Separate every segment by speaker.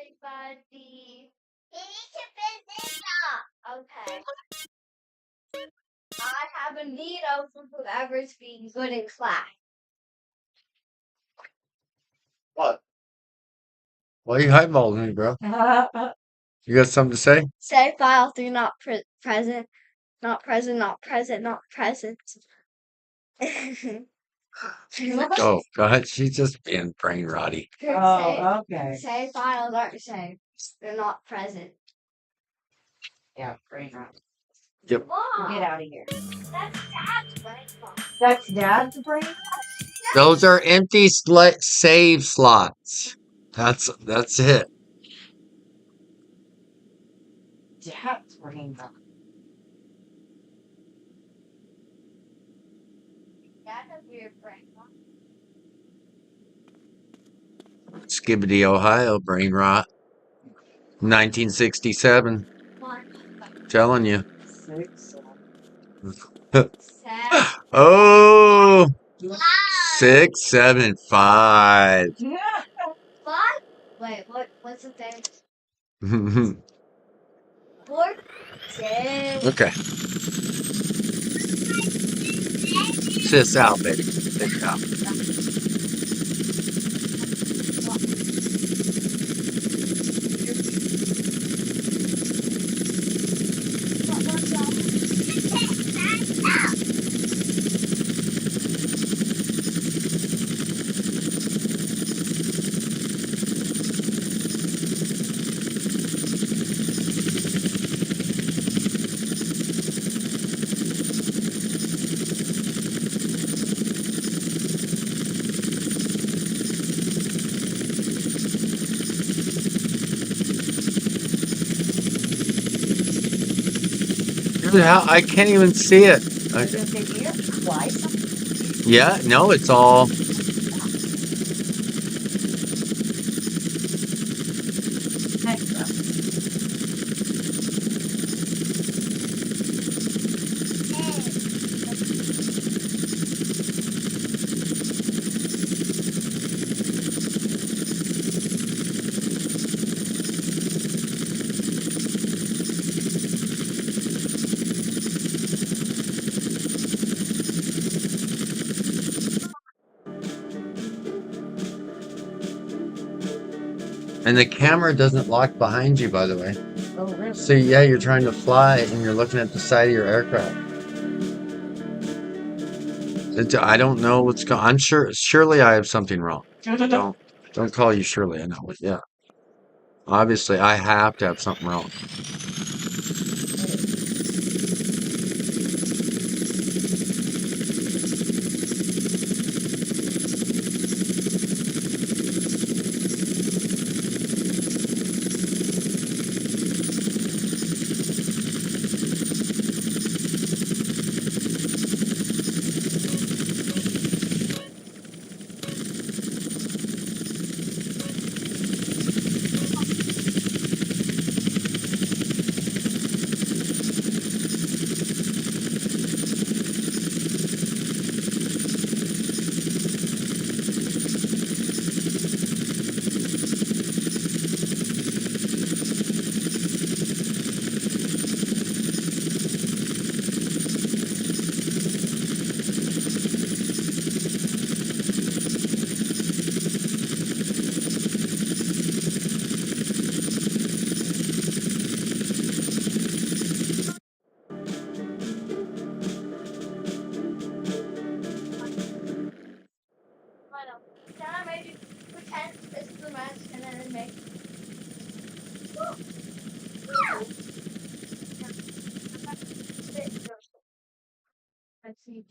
Speaker 1: everybody. You need to finish this up. Okay. I have a veto for whoever's being good in class.
Speaker 2: What? Why are you highballing me, bro? You got something to say?
Speaker 1: Say file 3 not present. Not present, not present, not present.
Speaker 2: Oh, God, she's just being brain rotty.
Speaker 3: Oh, okay.
Speaker 1: Say files aren't saved. They're not present.
Speaker 3: Yeah, brain rot.
Speaker 2: Yep.
Speaker 1: Mom,
Speaker 3: Get out of here.
Speaker 1: that's Dad's brain rot.
Speaker 3: That's Dad's brain rot?
Speaker 2: Those are empty save slots. That's it.
Speaker 3: Dad's brain rot.
Speaker 1: Dad has weird brain rot.
Speaker 2: Skibbity, Ohio, brain rot. 1967.
Speaker 1: One,
Speaker 2: Telling you.
Speaker 3: 6.
Speaker 1: seven,
Speaker 2: Oh,
Speaker 1: 5.
Speaker 2: 6, 7, 5.
Speaker 1: 5? Wait, what's the thing? 4, 6.
Speaker 2: Okay. Sis out, baby. Sis out. Dude, I can't even see it. Yeah, no, it's all. And the camera doesn't lock behind you, by the way.
Speaker 3: Oh, really?
Speaker 2: So yeah, you're trying to fly and you're looking at the side of your aircraft. I don't know what's going. I'm sure. Surely I have something wrong. Don't call you Shirley. I know. Yeah. Obviously, I have to have something wrong.
Speaker 1: Can I maybe pretend this is the match and then make. Let's see.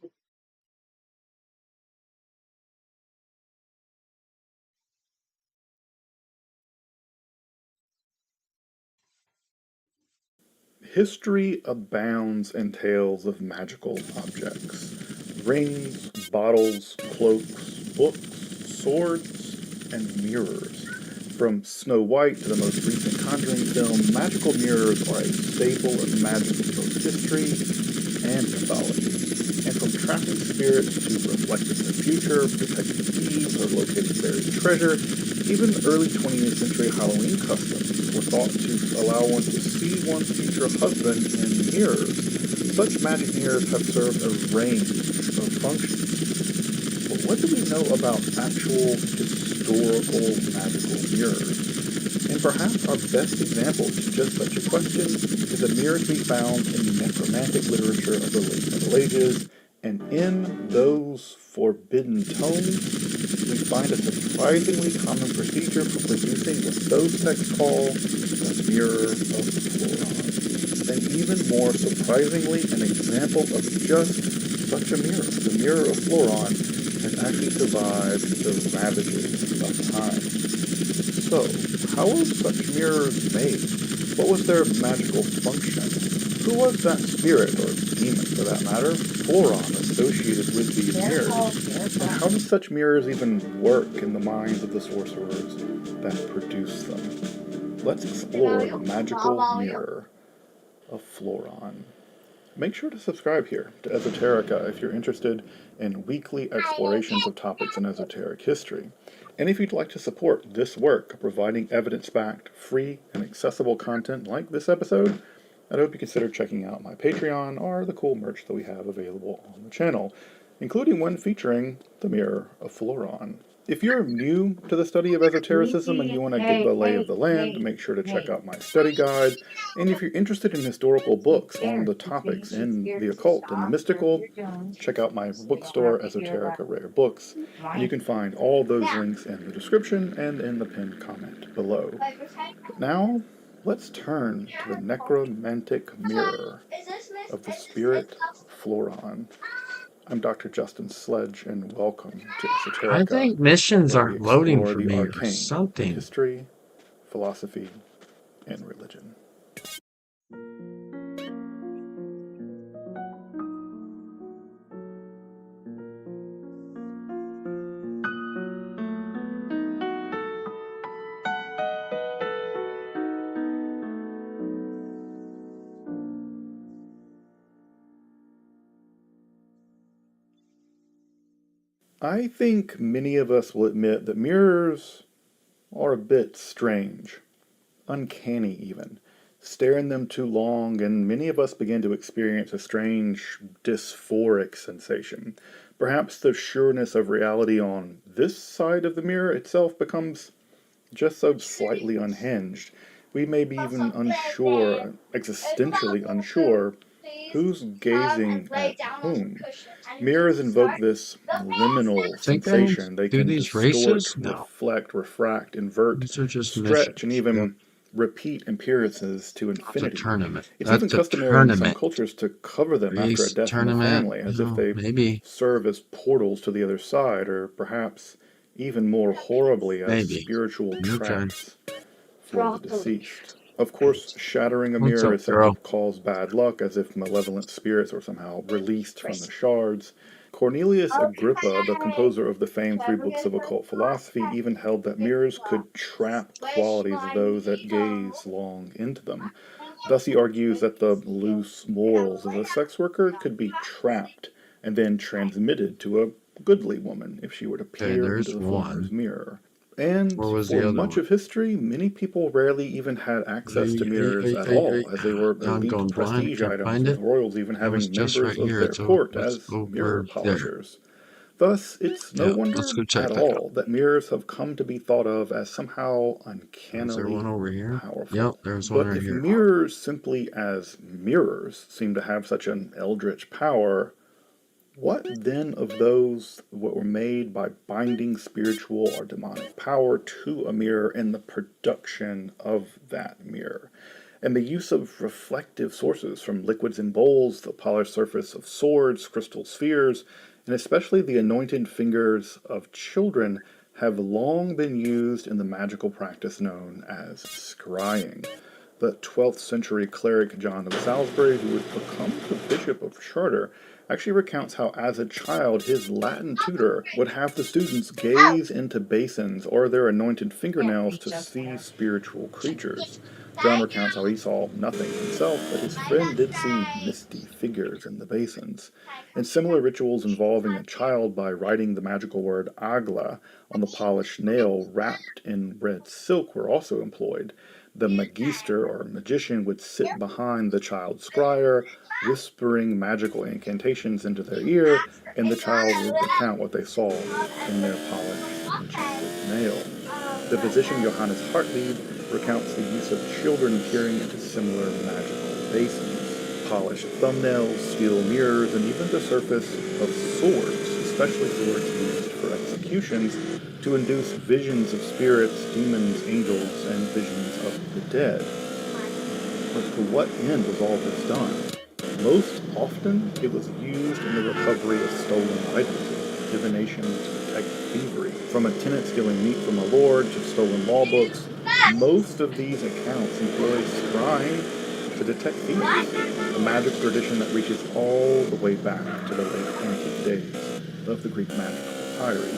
Speaker 4: History abounds in tales of magical objects. Rings, bottles, cloaks, books, swords, and mirrors. From Snow White to the most recent Conjuring film, magical mirrors are a staple of magic in both history and mythology. And from crafting spirits to reflect in the future, protect thieves, or locate buried treasure. Even early 20th century Halloween customs were thought to allow one to see one's future husband in mirrors. Such magic mirrors have served a range of functions. But what do we know about actual historical magical mirrors? And perhaps our best example to just such a question is a mirror to be found in the necromantic literature of the late Middle Ages, and in those forbidden tomes, we find a surprisingly common procedure for producing what those texts call the mirror of Floron. And even more surprisingly, an example of just such a mirror, the mirror of Floron, has actually survived the ravages of time. So, how were such mirrors made? What was their magical function? Who was that spirit, or demon for that matter, Floron, associated with these mirrors? And how did such mirrors even work in the minds of the sorcerers that produced them? Let's explore the magical mirror of Floron. Make sure to subscribe here to Esoterica if you're interested in weekly explorations of topics in esoteric history. And if you'd like to support this work, providing evidence-backed, free, and accessible content like this episode, I'd hope you consider checking out my Patreon or the cool merch that we have available on the channel, including one featuring the Mirror of Floron. If you're new to the study of esotericism and you want to get the lay of the land, make sure to check out my study guide. And if you're interested in historical books on the topics in the occult and the mystical, check out my bookstore, Esoterica Rare Books. And you can find all those links in the description and in the pinned comment below. But now, let's turn to the necromantic mirror of the spirit Floron. I'm Dr. Justin Sledge, and welcome to Esoterica.
Speaker 2: I think missions
Speaker 4: where we
Speaker 2: aren't loading
Speaker 4: explore
Speaker 2: for
Speaker 4: the
Speaker 2: me or
Speaker 4: arcane in
Speaker 2: something.
Speaker 4: history, philosophy, and religion. I think many of us will admit that mirrors are a bit strange, uncanny even. Stare in them too long, and many of us begin to experience a strange dysphoric sensation. Perhaps the sureness of reality on this side of the mirror itself becomes just so slightly unhinged. We may be even unsure, existentially unsure, who's gazing at whom. Mirrors invoke this liminal
Speaker 2: Think they
Speaker 4: sensation. They
Speaker 2: do
Speaker 4: can
Speaker 2: these
Speaker 4: distort,
Speaker 2: races? No.
Speaker 4: reflect, refract, invert,
Speaker 2: These are just
Speaker 4: stretch, and
Speaker 2: missions.
Speaker 4: even
Speaker 2: Yep.
Speaker 4: repeat appearances to
Speaker 2: It's a
Speaker 4: infinity.
Speaker 2: tournament.
Speaker 4: It's
Speaker 2: That's
Speaker 4: even
Speaker 2: a
Speaker 4: customary in some
Speaker 2: tournament.
Speaker 4: cultures to cover them after a
Speaker 2: Race
Speaker 4: death in the
Speaker 2: tournament.
Speaker 4: family, as if they
Speaker 2: Maybe.
Speaker 4: serve as portals to the other side, or perhaps even more horribly as
Speaker 2: Maybe.
Speaker 4: spiritual
Speaker 2: Okay.
Speaker 4: traps for the deceased. Of course, shattering a
Speaker 2: What's
Speaker 4: mirror
Speaker 2: up,
Speaker 4: is said
Speaker 2: girl?
Speaker 4: to cause bad luck, as if malevolent spirits were somehow released from the shards. Cornelius Agrippa, the composer of the famed 3 books of occult philosophy, even held that mirrors could trap qualities of those that gaze long into them. Thus he argues that the loose morals of a sex worker could be trapped and then transmitted to a goodly woman if she were to
Speaker 2: Okay,
Speaker 4: peer into
Speaker 2: there's
Speaker 4: the
Speaker 2: one.
Speaker 4: former's mirror. And
Speaker 2: Where was
Speaker 4: for
Speaker 2: the other
Speaker 4: much
Speaker 2: one?
Speaker 4: of history, many people rarely even had access to mirrors at all, as they were
Speaker 2: Now I'm going
Speaker 4: elite
Speaker 2: blind.
Speaker 4: prestige
Speaker 2: Can't
Speaker 4: items,
Speaker 2: find
Speaker 4: with
Speaker 2: it.
Speaker 4: royals even
Speaker 2: It was
Speaker 4: having
Speaker 2: just
Speaker 4: members
Speaker 2: right
Speaker 4: of
Speaker 2: here.
Speaker 4: their court
Speaker 2: It's
Speaker 4: as mirror
Speaker 2: over there.
Speaker 4: polishers. Thus, it's no
Speaker 2: Yeah,
Speaker 4: wonder
Speaker 2: let's go check
Speaker 4: at
Speaker 2: that out.
Speaker 4: all that mirrors have come to be thought of as somehow
Speaker 2: Is there
Speaker 4: uncannily
Speaker 2: one over here?
Speaker 4: powerful.
Speaker 2: Yep, there's one
Speaker 4: But
Speaker 2: right
Speaker 4: if
Speaker 2: here.
Speaker 4: mirrors simply as mirrors seem to have such an eldritch power, what then of those that were made by binding spiritual or demonic power to a mirror and the production of that mirror? And the use of reflective sources from liquids in bowls, the polished surface of swords, crystal spheres, and especially the anointed fingers of children have long been used in the magical practice known as scrying. The 12th century cleric John of Salisbury, who would become the Bishop of Chartres, actually recounts how as a child his Latin tutor would have the students gaze into basins or their anointed fingernails to see spiritual creatures. John recounts how he saw nothing himself, but his friend did see misty figures in the basins. And similar rituals involving a child by writing the magical word agla on the polished nail wrapped in red silk were also employed. The magister or magician would sit behind the child's scryer, whispering magical incantations into their ear, and the child would recount what they saw in their polished, enchanted nail. The physician Johannes Hartlieb recounts the use of children peering into similar magical basins, polished thumbnails, steel mirrors, and even the surface of swords, especially swords used for executions, to induce visions of spirits, demons, angels, and visions of the dead. But to what end was all this done? Most often, it was used in the recovery of stolen items, divination to detect thievery. From a tenant stealing meat from a lord to stolen law books, most of these accounts employ scrying to detect thieves, a magic tradition that reaches all the way back to the late antique days of the Greek magical papyri.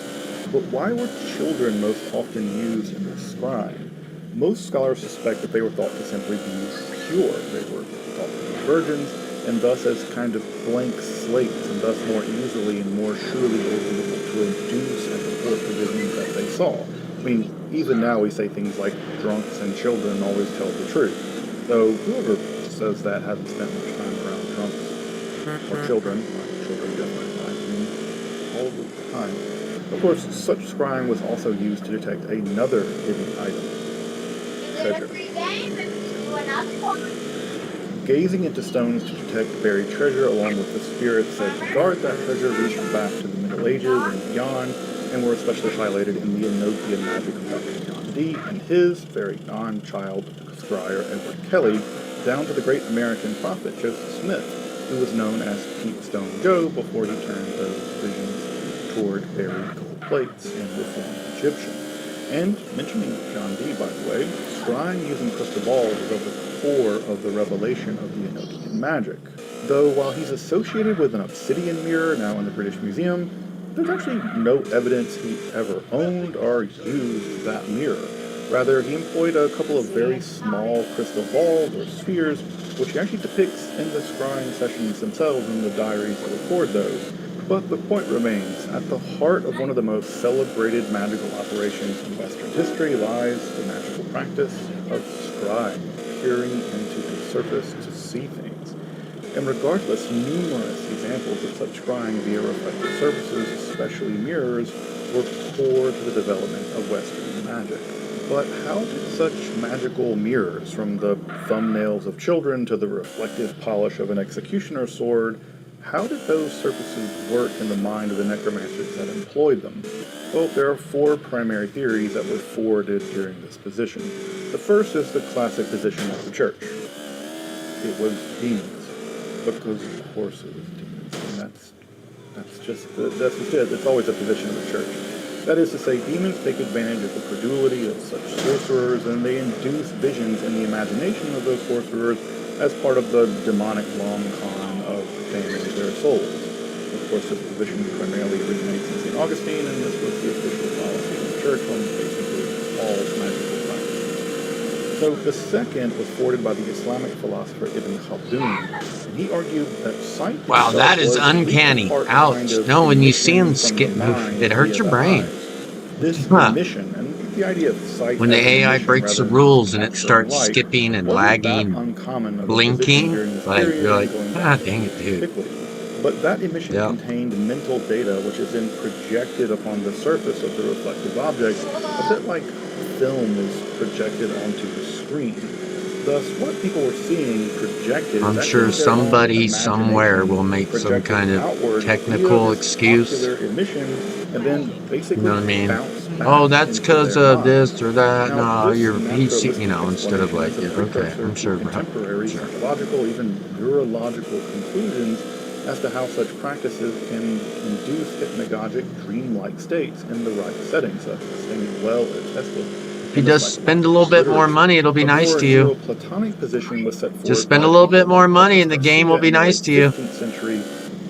Speaker 4: But why were children most often used in this scrying? Most scholars suspect that they were thought to simply be pure. They were thought to be virgins, and thus as kind of blank slates, and thus more easily and more surely able to induce and report the visions that they saw. I mean, even now we say things like drunks and children always tell the truth. Though whoever says that hasn't spent much time around drunks or children. Children definitely lie to me all the time. Of course, such scrying was also used to detect another hidden item. Treasure. Gazing into stones to detect buried treasure, along with the spirits said to guard that treasure, reached back to the Middle Ages and beyond, and were especially highlighted in the Enochian magic of Dr. John Dee and his very non-child scryer Edward Kelly, down to the great American prophet Joseph Smith, who was known as Peepstone Joe before he turned those visions toward buried gold plates and reformed Egyptian. And mentioning John Dee, by the way, scrying using crystal balls is at the core of the revelation of the Enochian magic. Though while he's associated with an obsidian mirror now in the British Museum, there's actually no evidence he ever owned or used that mirror. Rather, he employed a couple of very small crystal balls or spheres, which he actually depicts in the scrying sessions themselves in the diaries that record those. But the point remains, at the heart of one of the most celebrated magical operations in Western history lies the magical practice of scrying, peering into the surface to see things. And regardless, numerous examples of such scrying via reflective surfaces, especially mirrors, were core to the development of Western magic. But how did such magical mirrors, from the thumbnails of children to the reflective polish of an executioner's sword, how did those surfaces work in the mind of the necromancers that employed them? Well, there are four primary theories that were forwarded during this position. The first is the classic position of the church. It was demons, because of course it was demons, and that's just it. It's always a position of the church. That is to say, demons take advantage of the credulity of such sorcerers, and they induce visions in the imagination of those sorcerers as part of the demonic long con of damaging their souls. Of course, this position primarily originates in St. Augustine, and this was the official policy of the church on basically all magical practices. So the second was forwarded by the Islamic philosopher Ibn Khaldun, and he argued that sight
Speaker 2: Wow,
Speaker 4: itself
Speaker 2: that is
Speaker 4: was at least a
Speaker 2: uncanny.
Speaker 4: part
Speaker 2: Ouch.
Speaker 4: kind of
Speaker 2: No, when you see
Speaker 4: emission
Speaker 2: him
Speaker 4: from
Speaker 2: skip,
Speaker 4: the mind
Speaker 2: it hurts
Speaker 4: via
Speaker 2: your
Speaker 4: the
Speaker 2: brain.
Speaker 4: eyes. This
Speaker 2: Huh.
Speaker 4: emission, and the idea of sight
Speaker 2: When the
Speaker 4: as an
Speaker 2: AI
Speaker 4: emission
Speaker 2: breaks the
Speaker 4: rather than
Speaker 2: rules and it
Speaker 4: capturing
Speaker 2: starts
Speaker 4: light,
Speaker 2: skipping and
Speaker 4: wasn't that
Speaker 2: lagging,
Speaker 4: uncommon of a position
Speaker 2: blinking,
Speaker 4: during this
Speaker 2: like
Speaker 4: period
Speaker 2: you're
Speaker 4: and
Speaker 2: like,
Speaker 4: going
Speaker 2: ah,
Speaker 4: back to
Speaker 2: dang it, dude.
Speaker 4: antiquity. But that emission
Speaker 2: Yeah.
Speaker 4: contained mental data which is then projected upon the surface of the reflective object, a bit like film is projected onto the screen. Thus, what people were seeing projected is
Speaker 2: I'm
Speaker 4: actually
Speaker 2: sure
Speaker 4: their own
Speaker 2: somebody somewhere
Speaker 4: imagination
Speaker 2: will make some
Speaker 4: projected
Speaker 2: kind of
Speaker 4: outward via
Speaker 2: technical
Speaker 4: this
Speaker 2: excuse.
Speaker 4: ocular emission and then
Speaker 2: You
Speaker 4: basically
Speaker 2: know what I mean?
Speaker 4: bounce
Speaker 2: Oh,
Speaker 4: back
Speaker 2: that's
Speaker 4: into
Speaker 2: because
Speaker 4: their
Speaker 2: of
Speaker 4: mind.
Speaker 2: this or that.
Speaker 4: Now,
Speaker 2: No,
Speaker 4: this
Speaker 2: you're PC,
Speaker 4: naturalistic
Speaker 2: instead of
Speaker 4: explanation
Speaker 2: like,
Speaker 4: is a
Speaker 2: yeah, okay,
Speaker 4: precursor
Speaker 2: I'm
Speaker 4: to
Speaker 2: sure.
Speaker 4: contemporary
Speaker 2: Sure.
Speaker 4: psychological, even neurological conclusions as to how such practices can induce hypnagogic, dreamlike states in the right settings, such as things well attested
Speaker 2: If
Speaker 4: in
Speaker 2: you
Speaker 4: the
Speaker 2: just spend a little
Speaker 4: psychological
Speaker 2: bit more
Speaker 4: literature.
Speaker 2: money, it'll be
Speaker 4: A
Speaker 2: nice
Speaker 4: more
Speaker 2: to you.
Speaker 4: Neoplatonic position was set
Speaker 2: Just
Speaker 4: forward
Speaker 2: spend a
Speaker 4: by
Speaker 2: little bit
Speaker 4: people
Speaker 2: more
Speaker 4: like
Speaker 2: money
Speaker 4: Marcus
Speaker 2: and the game will
Speaker 4: Garcia
Speaker 2: be
Speaker 4: in the
Speaker 2: nice
Speaker 4: late
Speaker 2: to you.
Speaker 4: 15th century.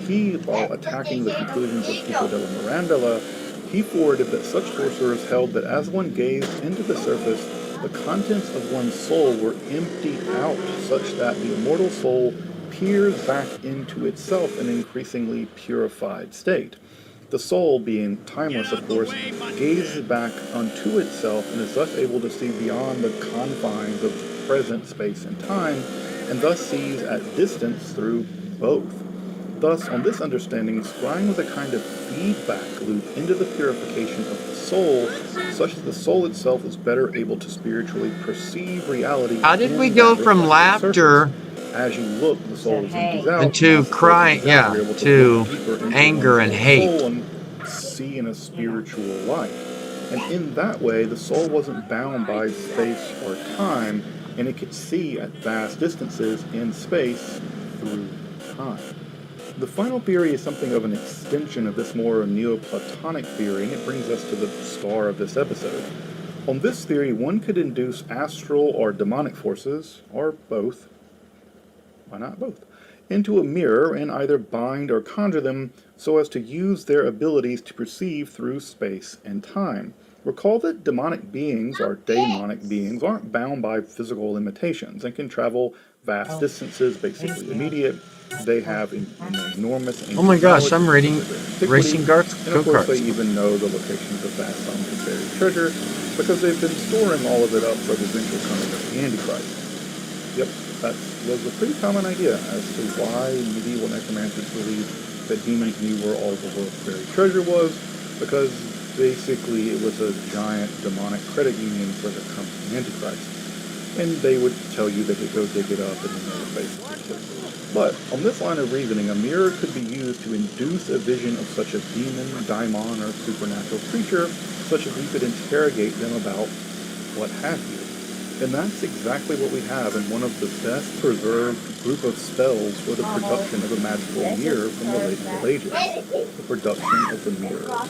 Speaker 4: He, while attacking the conclusions of Pico della Mirandola, he forwarded that such sorcerers held that as one gazed into the surface, the contents of one's soul were emptied out such that the immortal soul peers back into itself in an increasingly purified state. The soul, being timeless, of course, gazes back onto itself and is thus able to see beyond the confines of present space and time, and thus sees at distance through both. Thus, on this understanding, scrying was a kind of feedback loop into the purification of the soul, such that the soul itself is better able to spiritually perceive reality.
Speaker 2: How did we
Speaker 4: in
Speaker 2: go
Speaker 4: that
Speaker 2: from
Speaker 4: reflected
Speaker 2: laughter
Speaker 4: surface. As you look, the soul empties out.
Speaker 2: into
Speaker 4: As the soul
Speaker 2: crying,
Speaker 4: empties out,
Speaker 2: yeah,
Speaker 4: you're able to
Speaker 2: to
Speaker 4: look deeper into
Speaker 2: anger and
Speaker 4: one's own
Speaker 2: hate?
Speaker 4: soul and see in a spiritual light. And in that way, the soul wasn't bound by space or time, and it could see at vast distances in space through time. The final theory is something of an extension of this more Neoplatonic theory, and it brings us to the star of this episode. On this theory, one could induce astral or demonic forces, or both, why not both, into a mirror and either bind or conjure them so as to use their abilities to perceive through space and time. Recall that demonic beings, or daemonic beings, aren't bound by physical limitations and can travel vast distances, basically immediate. They have an enormous ancient
Speaker 2: Oh my gosh,
Speaker 4: knowledge
Speaker 2: I'm reading
Speaker 4: of antiquity,
Speaker 2: racing
Speaker 4: and of course they
Speaker 2: go-karts.
Speaker 4: even know the locations of vast sums of buried treasure because they've been storing all of it up for the eventual coming of the Antichrist. Yep, that was a pretty common idea as to why medieval necromancers believed that demons knew where all the world's buried treasure was, because basically it was a giant demonic credit union for the coming Antichrist. And they would tell you they could go dig it up and then they would basically kill you. But on this line of reasoning, a mirror could be used to induce a vision of such a demon, daimon, or supernatural creature, such that you could interrogate them about what have you. And that's exactly what we have in one of the best preserved group of spells for the production of a magical mirror from the late Middle Ages, the production of the mirror of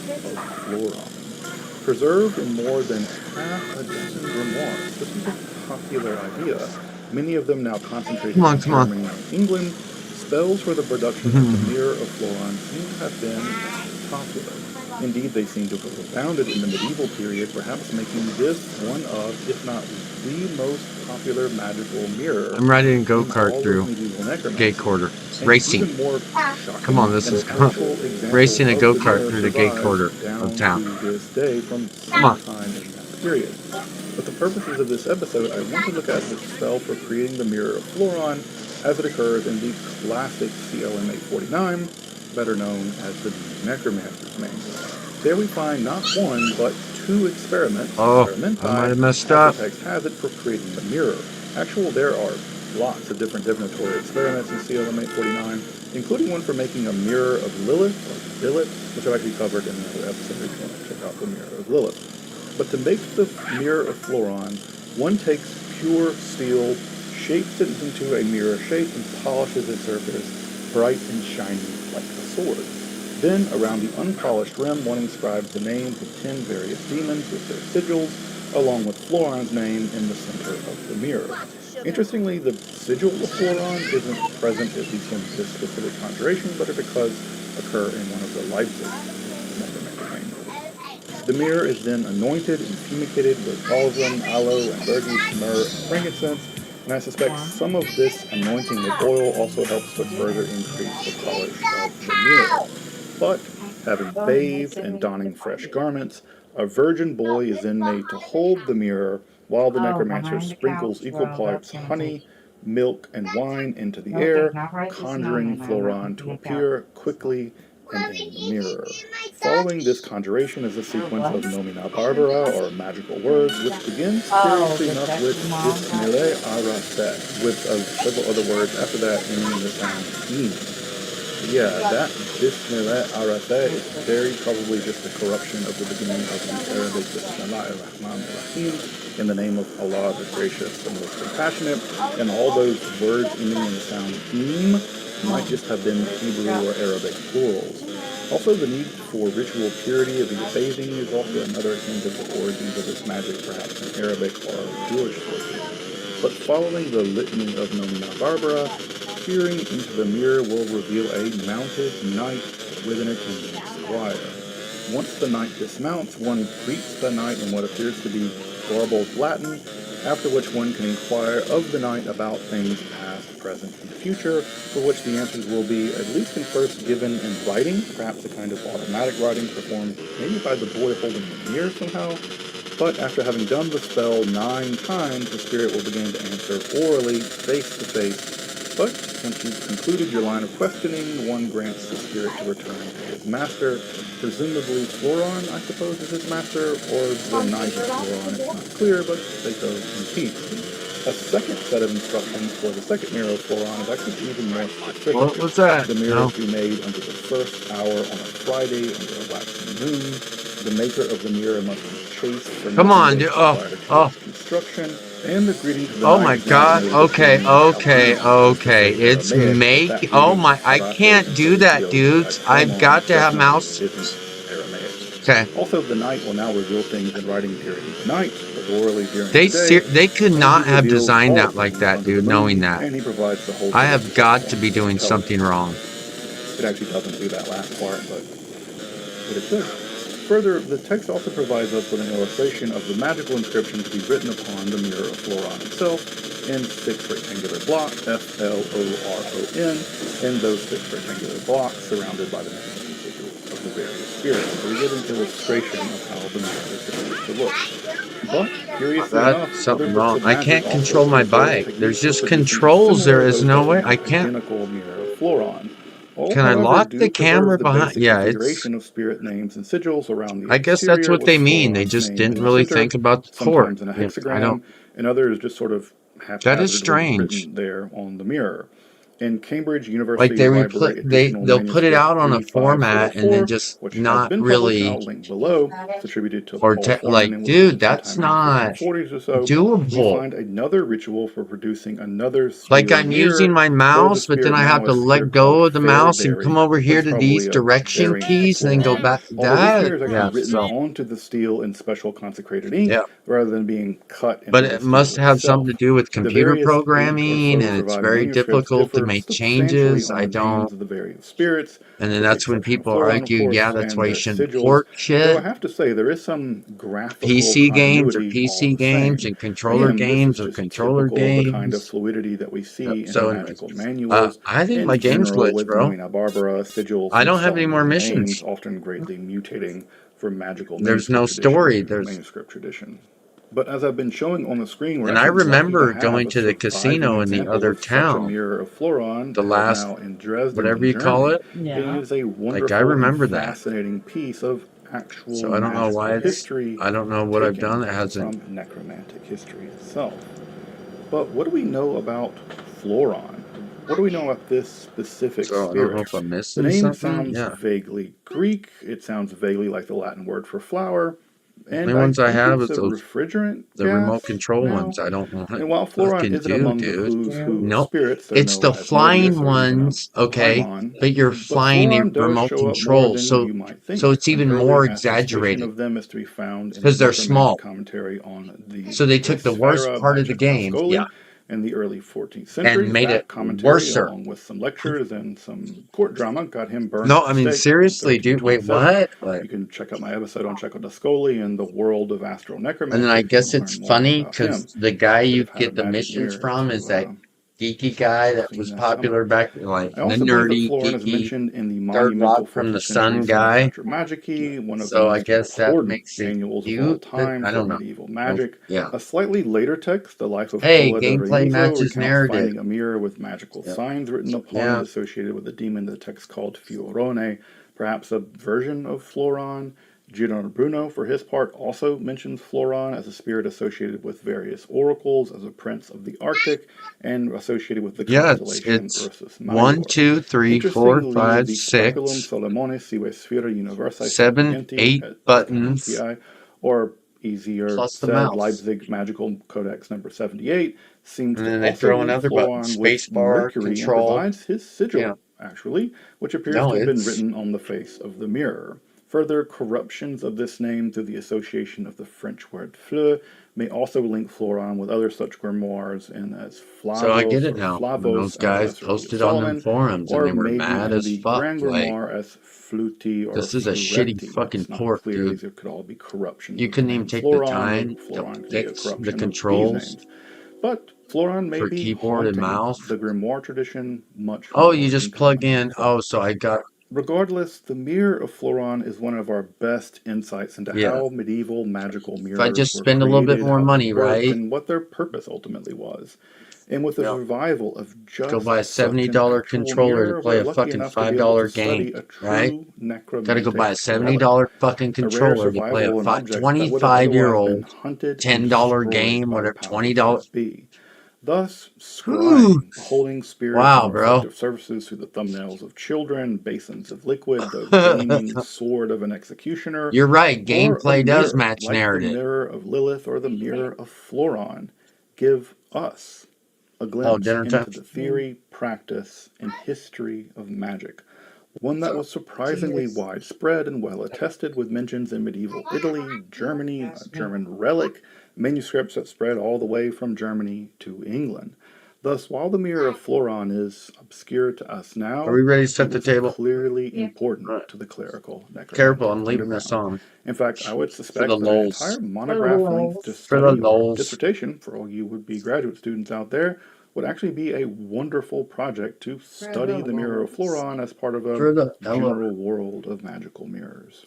Speaker 4: Floron. Preserved in more than half a dozen grimoires, this was a popular idea, many of them now concentrated in
Speaker 2: Come on.
Speaker 4: Germany and England. Spells for the production of the mirror of Floron seem to have been popular. Indeed, they seem to have abounded in the medieval period, perhaps making this one of, if not the most popular magical mirror
Speaker 2: I'm riding a
Speaker 4: in
Speaker 2: go-kart
Speaker 4: all
Speaker 2: through
Speaker 4: of medieval necromancy.
Speaker 2: gate quarter.
Speaker 4: And
Speaker 2: Racing.
Speaker 4: even more shocking,
Speaker 2: Come on, this
Speaker 4: an
Speaker 2: is
Speaker 4: actual example
Speaker 2: racing a
Speaker 4: of the
Speaker 2: go-kart
Speaker 4: mirror
Speaker 2: through the gate quarter
Speaker 4: survives down
Speaker 2: of town.
Speaker 4: to this day from
Speaker 2: Come on.
Speaker 4: sometime in that period. For the purposes of this episode, I want to look at the spell for creating the mirror of Floron as it occurs in the classic CLM 849, better known as the Necromancer's Manual. There we find not one, but two experiments,
Speaker 2: Oh, I might have messed up.
Speaker 4: as the text has it, for creating the mirror. Actually, there are lots of different divinatory experiments in CLM 849, including one for making a mirror of Lilith, or Lilith, which I've actually covered in another episode if you want to check out the mirror of Lilith. But to make the mirror of Floron, one takes pure steel, shapes it into a mirror shape, and polishes its surface bright and shiny like a sword. Then, around the unpolished rim, one inscribes the names of 10 various demons with their sigils, along with Floron's name in the center of the mirror. Interestingly, the sigil of Floron isn't present, at least in this specific conjuration, but it does occur in one of the Leipzig necromancer manuals. The mirror is then anointed and fumigated with balsam, aloe, and verjuice, myrrh, and frankincense, and I suspect some of this anointing with oil also helps to further increase the polish of the mirror. But, having bathed and donning fresh garments, a virgin boy is then made to hold the mirror while the necromancer sprinkles equal parts honey, milk, and wine into the air, conjuring Floron to appear quickly and in the mirror. Following this conjuration is a sequence of nomina barbara, or magical words, which begins curiously enough with dismele arase, with several other words after that ending the sound in. Yeah, that Bismillah Arafah is very probably just a corruption of the beginning of the Arabic Bismillah ar-Rahman ar-Rahim, in the name of Allah, the gracious, the most compassionate, and all those words ending in the sound might just have been Hebrew or Arabic plurals. Also, the need for ritual purity of the bathing is also another hint of the origins of this magic, perhaps in Arabic or Jewish sources. But following the litany of nomina barbara, peering into the mirror will reveal a mounted knight with an attendant squire. Once the knight dismounts, one greets the knight in what appears to be garbled Latin, after which one can inquire of the night about things past, present, and future, for which the answers will be, at least at first, given in writing, perhaps a kind of automatic writing performed maybe by the boy holding the mirror somehow. But after having done the spell 9 times, the spirit will begin to answer orally, face to face. But since you've concluded your line of questioning, one grants the spirit to return to his master. Presumably Floron, I suppose, is his master, or the knight of Floron. It's not clear, but they go in peace. A second set of instructions for the second mirror of Floron is actually even more specific.
Speaker 2: What was that?
Speaker 4: The mirror
Speaker 2: No.
Speaker 4: is to be made under the first hour on a Friday under a waxing moon. The maker of the mirror must be chaste for
Speaker 2: Come
Speaker 4: nothing
Speaker 2: on,
Speaker 4: goes
Speaker 2: dude.
Speaker 4: prior to
Speaker 2: Oh.
Speaker 4: its construction. And the greeting to the
Speaker 2: Oh
Speaker 4: knight
Speaker 2: my
Speaker 4: is now
Speaker 2: God.
Speaker 4: made
Speaker 2: Okay,
Speaker 4: in
Speaker 2: okay,
Speaker 4: Chaldean, which is to
Speaker 2: okay.
Speaker 4: say
Speaker 2: It's
Speaker 4: Aramaic, but
Speaker 2: make.
Speaker 4: that
Speaker 2: Oh
Speaker 4: greeting,
Speaker 2: my. I
Speaker 4: parate
Speaker 2: can't do that,
Speaker 4: entelitio
Speaker 2: dudes. I've
Speaker 4: homon,
Speaker 2: got to have
Speaker 4: definitely
Speaker 2: mouse.
Speaker 4: isn't Aramaic.
Speaker 2: Okay.
Speaker 4: Also, the knight will now reveal things in writing during the night, but orally during
Speaker 2: They
Speaker 4: the day.
Speaker 2: they could
Speaker 4: And
Speaker 2: not
Speaker 4: he
Speaker 2: have
Speaker 4: reveals
Speaker 2: designed
Speaker 4: all
Speaker 2: that like
Speaker 4: things
Speaker 2: that,
Speaker 4: under the
Speaker 2: dude, knowing
Speaker 4: moon,
Speaker 2: that.
Speaker 4: and he provides the whole
Speaker 2: I have
Speaker 4: correct
Speaker 2: got to be
Speaker 4: forms of
Speaker 2: doing
Speaker 4: intelligence.
Speaker 2: something wrong.
Speaker 4: It actually doesn't do that last part, but it should. Further, the text also provides us with an illustration of the magical inscription to be written upon the mirror of Floron itself in 6 rectangular blocks, Floron, in those 6 rectangular blocks surrounded by the names and sigils of the various spirits. So we get an illustration of how the mirror is supposed to look. But, curiously
Speaker 2: That's
Speaker 4: enough, other
Speaker 2: something
Speaker 4: books
Speaker 2: wrong.
Speaker 4: of
Speaker 2: I
Speaker 4: magic
Speaker 2: can't
Speaker 4: also
Speaker 2: control my
Speaker 4: employ
Speaker 2: bike. There's
Speaker 4: techniques for
Speaker 2: just
Speaker 4: producing
Speaker 2: controls. There
Speaker 4: similar,
Speaker 2: is
Speaker 4: though
Speaker 2: no way.
Speaker 4: definitely
Speaker 2: I
Speaker 4: not
Speaker 2: can't.
Speaker 4: identical mirror of Floron. All,
Speaker 2: Can I
Speaker 4: however,
Speaker 2: lock
Speaker 4: do
Speaker 2: the camera
Speaker 4: preserve the
Speaker 2: behind?
Speaker 4: basic
Speaker 2: Yeah, it's.
Speaker 4: configuration of spirit names and sigils around the
Speaker 2: I guess that's
Speaker 4: exterior,
Speaker 2: what
Speaker 4: with
Speaker 2: they mean. They
Speaker 4: Floron's
Speaker 2: just
Speaker 4: name
Speaker 2: didn't
Speaker 4: in the
Speaker 2: really
Speaker 4: center,
Speaker 2: think about the core.
Speaker 4: sometimes in a
Speaker 2: Yeah, I don't.
Speaker 4: hexagram, and others just sort of
Speaker 2: That is
Speaker 4: haphazardly
Speaker 2: strange.
Speaker 4: written there on the mirror. In Cambridge
Speaker 2: Like
Speaker 4: University Library additional
Speaker 2: they'll put it
Speaker 4: manuscript
Speaker 2: out on a format and then
Speaker 4: 3504,
Speaker 2: just
Speaker 4: which has
Speaker 2: not
Speaker 4: been published, and
Speaker 2: really
Speaker 4: I'll link below, it's attributed to
Speaker 2: or
Speaker 4: Paul Foreman
Speaker 2: like,
Speaker 4: and was
Speaker 2: dude,
Speaker 4: written
Speaker 2: that's
Speaker 4: sometime in the
Speaker 2: not
Speaker 4: 1540s or so. We
Speaker 2: doable.
Speaker 4: find another ritual for producing another
Speaker 2: Like
Speaker 4: sphere
Speaker 2: I'm using
Speaker 4: mirror,
Speaker 2: my
Speaker 4: though the
Speaker 2: mouse, but then
Speaker 4: spirit
Speaker 2: I have
Speaker 4: now
Speaker 2: to
Speaker 4: is here
Speaker 2: let
Speaker 4: called
Speaker 2: go of the
Speaker 4: Fairy
Speaker 2: mouse and come
Speaker 4: Berry,
Speaker 2: over
Speaker 4: but
Speaker 2: here
Speaker 4: it's
Speaker 2: to these
Speaker 4: probably a
Speaker 2: direction
Speaker 4: variant of
Speaker 2: keys and then go
Speaker 4: Floron.
Speaker 2: back.
Speaker 4: Although this
Speaker 2: That,
Speaker 4: mirror is
Speaker 2: yeah,
Speaker 4: actually written
Speaker 2: so,
Speaker 4: onto the steel in special consecrated ink
Speaker 2: yeah.
Speaker 4: rather than being cut
Speaker 2: But
Speaker 4: into the
Speaker 2: it must
Speaker 4: steel
Speaker 2: have something to
Speaker 4: itself.
Speaker 2: do with
Speaker 4: The
Speaker 2: computer
Speaker 4: various ink or
Speaker 2: programming, and it's
Speaker 4: photo-derived
Speaker 2: very
Speaker 4: manuscripts
Speaker 2: difficult to
Speaker 4: differ
Speaker 2: make
Speaker 4: substantially
Speaker 2: changes.
Speaker 4: on
Speaker 2: I
Speaker 4: the
Speaker 2: don't.
Speaker 4: names of the various spirits,
Speaker 2: And then
Speaker 4: with the
Speaker 2: that's when
Speaker 4: exception of
Speaker 2: people
Speaker 4: Floron, of
Speaker 2: argue, yeah,
Speaker 4: course,
Speaker 2: that's
Speaker 4: and
Speaker 2: why you
Speaker 4: their
Speaker 2: shouldn't
Speaker 4: sigils.
Speaker 2: port
Speaker 4: Though I
Speaker 2: shit.
Speaker 4: have to say, there is some graphical
Speaker 2: PC games or
Speaker 4: continuity all
Speaker 2: PC
Speaker 4: the
Speaker 2: games
Speaker 4: same.
Speaker 2: and controller
Speaker 4: Again, this is
Speaker 2: games or
Speaker 4: just
Speaker 2: controller
Speaker 4: typical of the kind of
Speaker 2: games.
Speaker 4: fluidity that we
Speaker 2: Yep.
Speaker 4: see in
Speaker 2: So, anyways,
Speaker 4: magical manuals
Speaker 2: I think my
Speaker 4: in
Speaker 2: game's
Speaker 4: general,
Speaker 2: glitched,
Speaker 4: with
Speaker 2: bro.
Speaker 4: Nomina Barbara, sigils,
Speaker 2: I
Speaker 4: and
Speaker 2: don't have
Speaker 4: so
Speaker 2: any
Speaker 4: on,
Speaker 2: more
Speaker 4: with
Speaker 2: missions.
Speaker 4: names often greatly mutating from magical
Speaker 2: There's no
Speaker 4: manuscript tradition
Speaker 2: story.
Speaker 4: to manuscript tradition. But as I've been showing on the screen, we're
Speaker 2: And I
Speaker 4: actually lucky to
Speaker 2: remember
Speaker 4: have
Speaker 2: going
Speaker 4: a
Speaker 2: to the
Speaker 4: surviving
Speaker 2: casino in the
Speaker 4: example
Speaker 2: other
Speaker 4: of such a
Speaker 2: town,
Speaker 4: mirror of Floron,
Speaker 2: the
Speaker 4: held
Speaker 2: last,
Speaker 4: now in Dresden
Speaker 2: whatever
Speaker 4: in
Speaker 2: you call
Speaker 4: Germany.
Speaker 2: it.
Speaker 4: It
Speaker 3: Yeah.
Speaker 4: is a
Speaker 2: Like, I
Speaker 4: wonderful and
Speaker 2: remember that.
Speaker 4: fascinating piece of actual
Speaker 2: So I don't know
Speaker 4: magical
Speaker 2: why it's,
Speaker 4: history
Speaker 2: I don't know what I've
Speaker 4: taken
Speaker 2: done that hasn't.
Speaker 4: from necromantic history itself. But what do we know about Floron? What do we know about this specific
Speaker 2: So I don't know
Speaker 4: spirit?
Speaker 2: if I'm
Speaker 4: The
Speaker 2: missing
Speaker 4: name
Speaker 2: something.
Speaker 4: sounds
Speaker 2: Yeah.
Speaker 4: vaguely Greek. It sounds vaguely like the Latin word for flower.
Speaker 2: The
Speaker 4: And
Speaker 2: only
Speaker 4: I
Speaker 2: ones I
Speaker 4: think
Speaker 2: have
Speaker 4: it's
Speaker 2: is
Speaker 4: a
Speaker 2: those,
Speaker 4: refrigerant
Speaker 2: the remote
Speaker 4: gas
Speaker 2: control
Speaker 4: now.
Speaker 2: ones. I don't know what
Speaker 4: And while
Speaker 2: to
Speaker 4: Floron
Speaker 2: fucking
Speaker 4: isn't
Speaker 2: do,
Speaker 4: among the
Speaker 2: dude.
Speaker 4: who's who of
Speaker 2: Nope.
Speaker 4: spirits, there are
Speaker 2: It's
Speaker 4: no
Speaker 2: the
Speaker 4: Asmodeus
Speaker 2: flying
Speaker 4: or even
Speaker 2: ones,
Speaker 4: a
Speaker 2: okay,
Speaker 4: Paimon,
Speaker 2: but you're
Speaker 4: but
Speaker 2: flying a
Speaker 4: Floron does
Speaker 2: remote
Speaker 4: show up more
Speaker 2: control.
Speaker 4: than
Speaker 2: So,
Speaker 4: you might
Speaker 2: so
Speaker 4: think.
Speaker 2: it's
Speaker 4: An
Speaker 2: even
Speaker 4: early
Speaker 2: more
Speaker 4: attestation
Speaker 2: exaggerated
Speaker 4: of them is to be found in the
Speaker 2: because they're
Speaker 4: necromantic
Speaker 2: small.
Speaker 4: commentary on the
Speaker 2: So they
Speaker 4: De
Speaker 2: took the worst
Speaker 4: Sphera
Speaker 2: part
Speaker 4: by
Speaker 2: of the
Speaker 4: Jacopo
Speaker 2: game, yeah,
Speaker 4: Ascoli in the early 14th
Speaker 2: and
Speaker 4: century.
Speaker 2: made it
Speaker 4: That commentary,
Speaker 2: worser.
Speaker 4: along with some lectures and some court drama, got him burned
Speaker 2: No,
Speaker 4: at
Speaker 2: I
Speaker 4: the
Speaker 2: mean,
Speaker 4: stake in
Speaker 2: seriously, dude, wait,
Speaker 4: 1327.
Speaker 2: what? Like,
Speaker 4: You can check out my episode on Jacopo Ascoli and the world of astral
Speaker 2: and then I
Speaker 4: necromancy if you want
Speaker 2: guess
Speaker 4: to
Speaker 2: it's
Speaker 4: learn more
Speaker 2: funny
Speaker 4: about him.
Speaker 2: because the guy
Speaker 4: Should
Speaker 2: you
Speaker 4: have had a
Speaker 2: get the
Speaker 4: magic
Speaker 2: missions
Speaker 4: mirror
Speaker 2: from is that
Speaker 4: to
Speaker 2: geeky guy that
Speaker 4: clean
Speaker 2: was
Speaker 4: this up.
Speaker 2: popular back, like
Speaker 4: I
Speaker 2: the
Speaker 4: also believe that
Speaker 2: nerdy,
Speaker 4: Florin is
Speaker 2: geeky,
Speaker 4: mentioned in the
Speaker 2: third rock
Speaker 4: monumental
Speaker 2: from the
Speaker 4: 14th century
Speaker 2: sun
Speaker 4: Science
Speaker 2: guy.
Speaker 4: Naturae Magicae, one of the
Speaker 2: So I
Speaker 4: most
Speaker 2: guess that
Speaker 4: important
Speaker 2: makes it
Speaker 4: manuals of all
Speaker 2: you.
Speaker 4: time
Speaker 2: I
Speaker 4: for
Speaker 2: don't know.
Speaker 4: medieval
Speaker 2: No,
Speaker 4: magic.
Speaker 2: yeah.
Speaker 4: A slightly later text, The Life of
Speaker 2: Hey,
Speaker 4: Cola de
Speaker 2: gameplay
Speaker 4: Renivo,
Speaker 2: matches
Speaker 4: recounts
Speaker 2: narrative.
Speaker 4: finding a mirror with magical
Speaker 2: Yep.
Speaker 4: signs written
Speaker 2: So,
Speaker 4: upon
Speaker 2: yeah.
Speaker 4: it associated with a demon the text called Fiorone, perhaps a version of Floron. Giordano Bruno, for his part, also mentions Floron as a spirit associated with various oracles, as a prince of the Arctic, and associated with the
Speaker 2: Yeah,
Speaker 4: constellation
Speaker 2: it's
Speaker 4: Ursus
Speaker 2: 1,
Speaker 4: Major.
Speaker 2: 2, 3, 4,
Speaker 4: Interestingly,
Speaker 2: 5,
Speaker 4: the Speculum
Speaker 2: 6,
Speaker 4: Solomonis sive Sphera Universae
Speaker 2: 7,
Speaker 4: Sapienti
Speaker 2: 8
Speaker 4: et
Speaker 2: buttons
Speaker 4: Sapientiae, or easier
Speaker 2: plus the
Speaker 4: said,
Speaker 2: mouse.
Speaker 4: Leipzig Magical Codex number 78, seems
Speaker 2: And
Speaker 4: to
Speaker 2: then they
Speaker 4: also
Speaker 2: throw
Speaker 4: read
Speaker 2: another button,
Speaker 4: Floron with
Speaker 2: spacebar,
Speaker 4: Mercury and
Speaker 2: control.
Speaker 4: provides his
Speaker 2: Yeah.
Speaker 4: sigil, actually, which appears
Speaker 2: No,
Speaker 4: to have been
Speaker 2: it's
Speaker 4: written on the face of the mirror. Further corruptions of this name through the association of the French word fleur may also link Floron with other such grimoires in as
Speaker 2: So I get
Speaker 4: Flavos
Speaker 2: it
Speaker 4: or
Speaker 2: now. When
Speaker 4: Flavos,
Speaker 2: those
Speaker 4: as
Speaker 2: guys
Speaker 4: less early as
Speaker 2: posted on them
Speaker 4: Solomon,
Speaker 2: forums and
Speaker 4: or
Speaker 2: they were
Speaker 4: maybe
Speaker 2: mad
Speaker 4: in
Speaker 2: as
Speaker 4: the
Speaker 2: fuck,
Speaker 4: Grand
Speaker 2: like,
Speaker 4: Grimoire as Fluti or
Speaker 2: this is a shitty
Speaker 4: Fluretti.
Speaker 2: fucking
Speaker 4: It's not
Speaker 2: port,
Speaker 4: clear.
Speaker 2: dude.
Speaker 4: These could all be corruptions
Speaker 2: You
Speaker 4: of the
Speaker 2: couldn't even
Speaker 4: name
Speaker 2: take the
Speaker 4: Floron, or
Speaker 2: time to
Speaker 4: Floron could be a
Speaker 2: fix the
Speaker 4: corruption of these
Speaker 2: controls
Speaker 4: names. But Floron may
Speaker 2: for
Speaker 4: be
Speaker 2: keyboard and
Speaker 4: haunting
Speaker 2: mouse.
Speaker 4: the grimoire tradition much
Speaker 2: Oh,
Speaker 4: more
Speaker 2: you
Speaker 4: in
Speaker 2: just plug
Speaker 4: common.
Speaker 2: in. Oh, so I got,
Speaker 4: Regardless, the Mirror of Floron is one of our best insights into
Speaker 2: yeah.
Speaker 4: how medieval magical
Speaker 2: If I
Speaker 4: mirrors
Speaker 2: just
Speaker 4: were
Speaker 2: spend a little bit
Speaker 4: created,
Speaker 2: more
Speaker 4: how they
Speaker 2: money,
Speaker 4: worked,
Speaker 2: right?
Speaker 4: and what their purpose ultimately was. And with the
Speaker 2: Yeah.
Speaker 4: survival of
Speaker 2: Go buy a
Speaker 4: just such an
Speaker 2: $70
Speaker 4: actual
Speaker 2: controller to
Speaker 4: mirror,
Speaker 2: play
Speaker 4: we're
Speaker 2: a
Speaker 4: lucky
Speaker 2: fucking
Speaker 4: enough to be able to
Speaker 2: $5 game,
Speaker 4: study a
Speaker 2: right?
Speaker 4: true
Speaker 2: Gotta go buy a
Speaker 4: necromantic relic,
Speaker 2: $70 fucking
Speaker 4: a rare
Speaker 2: controller to play a
Speaker 4: survival, an object that would have otherwise been
Speaker 2: 25-year-old
Speaker 4: hunted and
Speaker 2: $10
Speaker 4: destroyed
Speaker 2: game,
Speaker 4: by the
Speaker 2: whatever,
Speaker 4: powers
Speaker 2: $20.
Speaker 4: that be. Thus,
Speaker 2: Whew.
Speaker 4: scrying, holding spirits
Speaker 2: Wow,
Speaker 4: and
Speaker 2: bro.
Speaker 4: reflective surfaces through the thumbnails of children, basins of liquid, the gleaming sword of an executioner,
Speaker 2: You're right.
Speaker 4: or a
Speaker 2: Gameplay does
Speaker 4: mirror
Speaker 2: match
Speaker 4: like the
Speaker 2: narrative.
Speaker 4: mirror of Lilith or the mirror of Floron give us a
Speaker 2: Oh,
Speaker 4: glimpse
Speaker 2: dinner time?
Speaker 4: into the theory, practice, and history of magic. One that was surprisingly widespread and well attested, with mentions in medieval Italy, Germany, a German relic, manuscripts that spread all the way from Germany to England. Thus, while the Mirror of Floron is obscure to us
Speaker 2: Are we
Speaker 4: now,
Speaker 2: ready to set
Speaker 4: it
Speaker 2: the
Speaker 4: was
Speaker 2: table?
Speaker 4: clearly
Speaker 3: Yeah.
Speaker 4: important
Speaker 2: Right.
Speaker 4: to the clerical
Speaker 2: Careful, I'm
Speaker 4: necromantic
Speaker 2: leaving this
Speaker 4: underground.
Speaker 2: on.
Speaker 4: In fact, I would
Speaker 2: For the
Speaker 4: suspect that an
Speaker 2: lulz.
Speaker 4: entire monograph-length
Speaker 2: For the
Speaker 4: study or
Speaker 2: lulz.
Speaker 4: dissertation, for all you would-be graduate students out there, would actually be a wonderful project to study the Mirror of Floron as part of a
Speaker 2: For the
Speaker 4: general world of magical mirrors.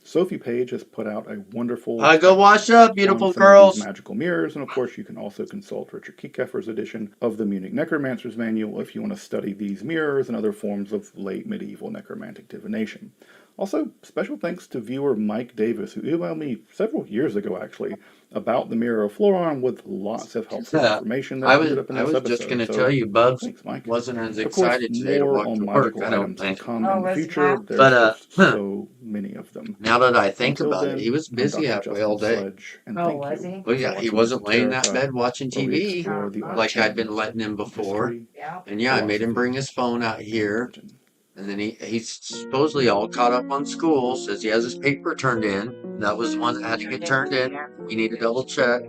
Speaker 4: Sophie Page has put out a wonderful
Speaker 2: I go wash up,
Speaker 4: on
Speaker 2: beautiful
Speaker 4: some of these
Speaker 2: girls.
Speaker 4: magical mirrors, and of course you can also consult Richard Kiekeffer's edition of the Munich Necromancer's Manual if you want to study these mirrors and other forms of late medieval necromantic divination. Also, special thanks to viewer Mike Davis, who emailed me several years ago actually about the Mirror of Floron with lots of helpful information that ended up in
Speaker 2: I
Speaker 4: this
Speaker 2: was just
Speaker 4: episode.
Speaker 2: gonna
Speaker 4: So
Speaker 2: tell you, Bubs
Speaker 4: thanks, Mike.
Speaker 2: wasn't as
Speaker 4: Of course,
Speaker 2: excited today to
Speaker 4: more
Speaker 2: walk
Speaker 4: on
Speaker 2: to work,
Speaker 4: magical
Speaker 2: I don't
Speaker 4: items to
Speaker 2: think.
Speaker 4: come
Speaker 3: Oh,
Speaker 4: in the
Speaker 3: was
Speaker 4: future.
Speaker 3: happy.
Speaker 4: There's
Speaker 2: But
Speaker 4: just so many of them.
Speaker 2: now that I think
Speaker 4: Until
Speaker 2: about it,
Speaker 4: then,
Speaker 2: he was
Speaker 4: I'm
Speaker 2: busy
Speaker 4: Dr.
Speaker 2: halfway
Speaker 4: Justin
Speaker 2: all day.
Speaker 4: Sledge, and
Speaker 3: Oh,
Speaker 4: thank
Speaker 3: was
Speaker 4: you
Speaker 3: he?
Speaker 2: Well,
Speaker 4: for
Speaker 2: yeah, he
Speaker 4: watching
Speaker 2: wasn't laying in that
Speaker 4: Esoterica,
Speaker 2: bed watching
Speaker 4: where we
Speaker 2: TV
Speaker 4: explore the
Speaker 2: like I'd been
Speaker 4: origins
Speaker 2: letting him
Speaker 4: of
Speaker 2: before.
Speaker 4: history,
Speaker 3: Yeah.
Speaker 2: And yeah, I made him bring his phone out
Speaker 4: and
Speaker 2: here.
Speaker 4: religion.
Speaker 2: And then he's supposedly all caught up on school, says he has his paper turned in. That was the one that had to get turned in. We need to double check.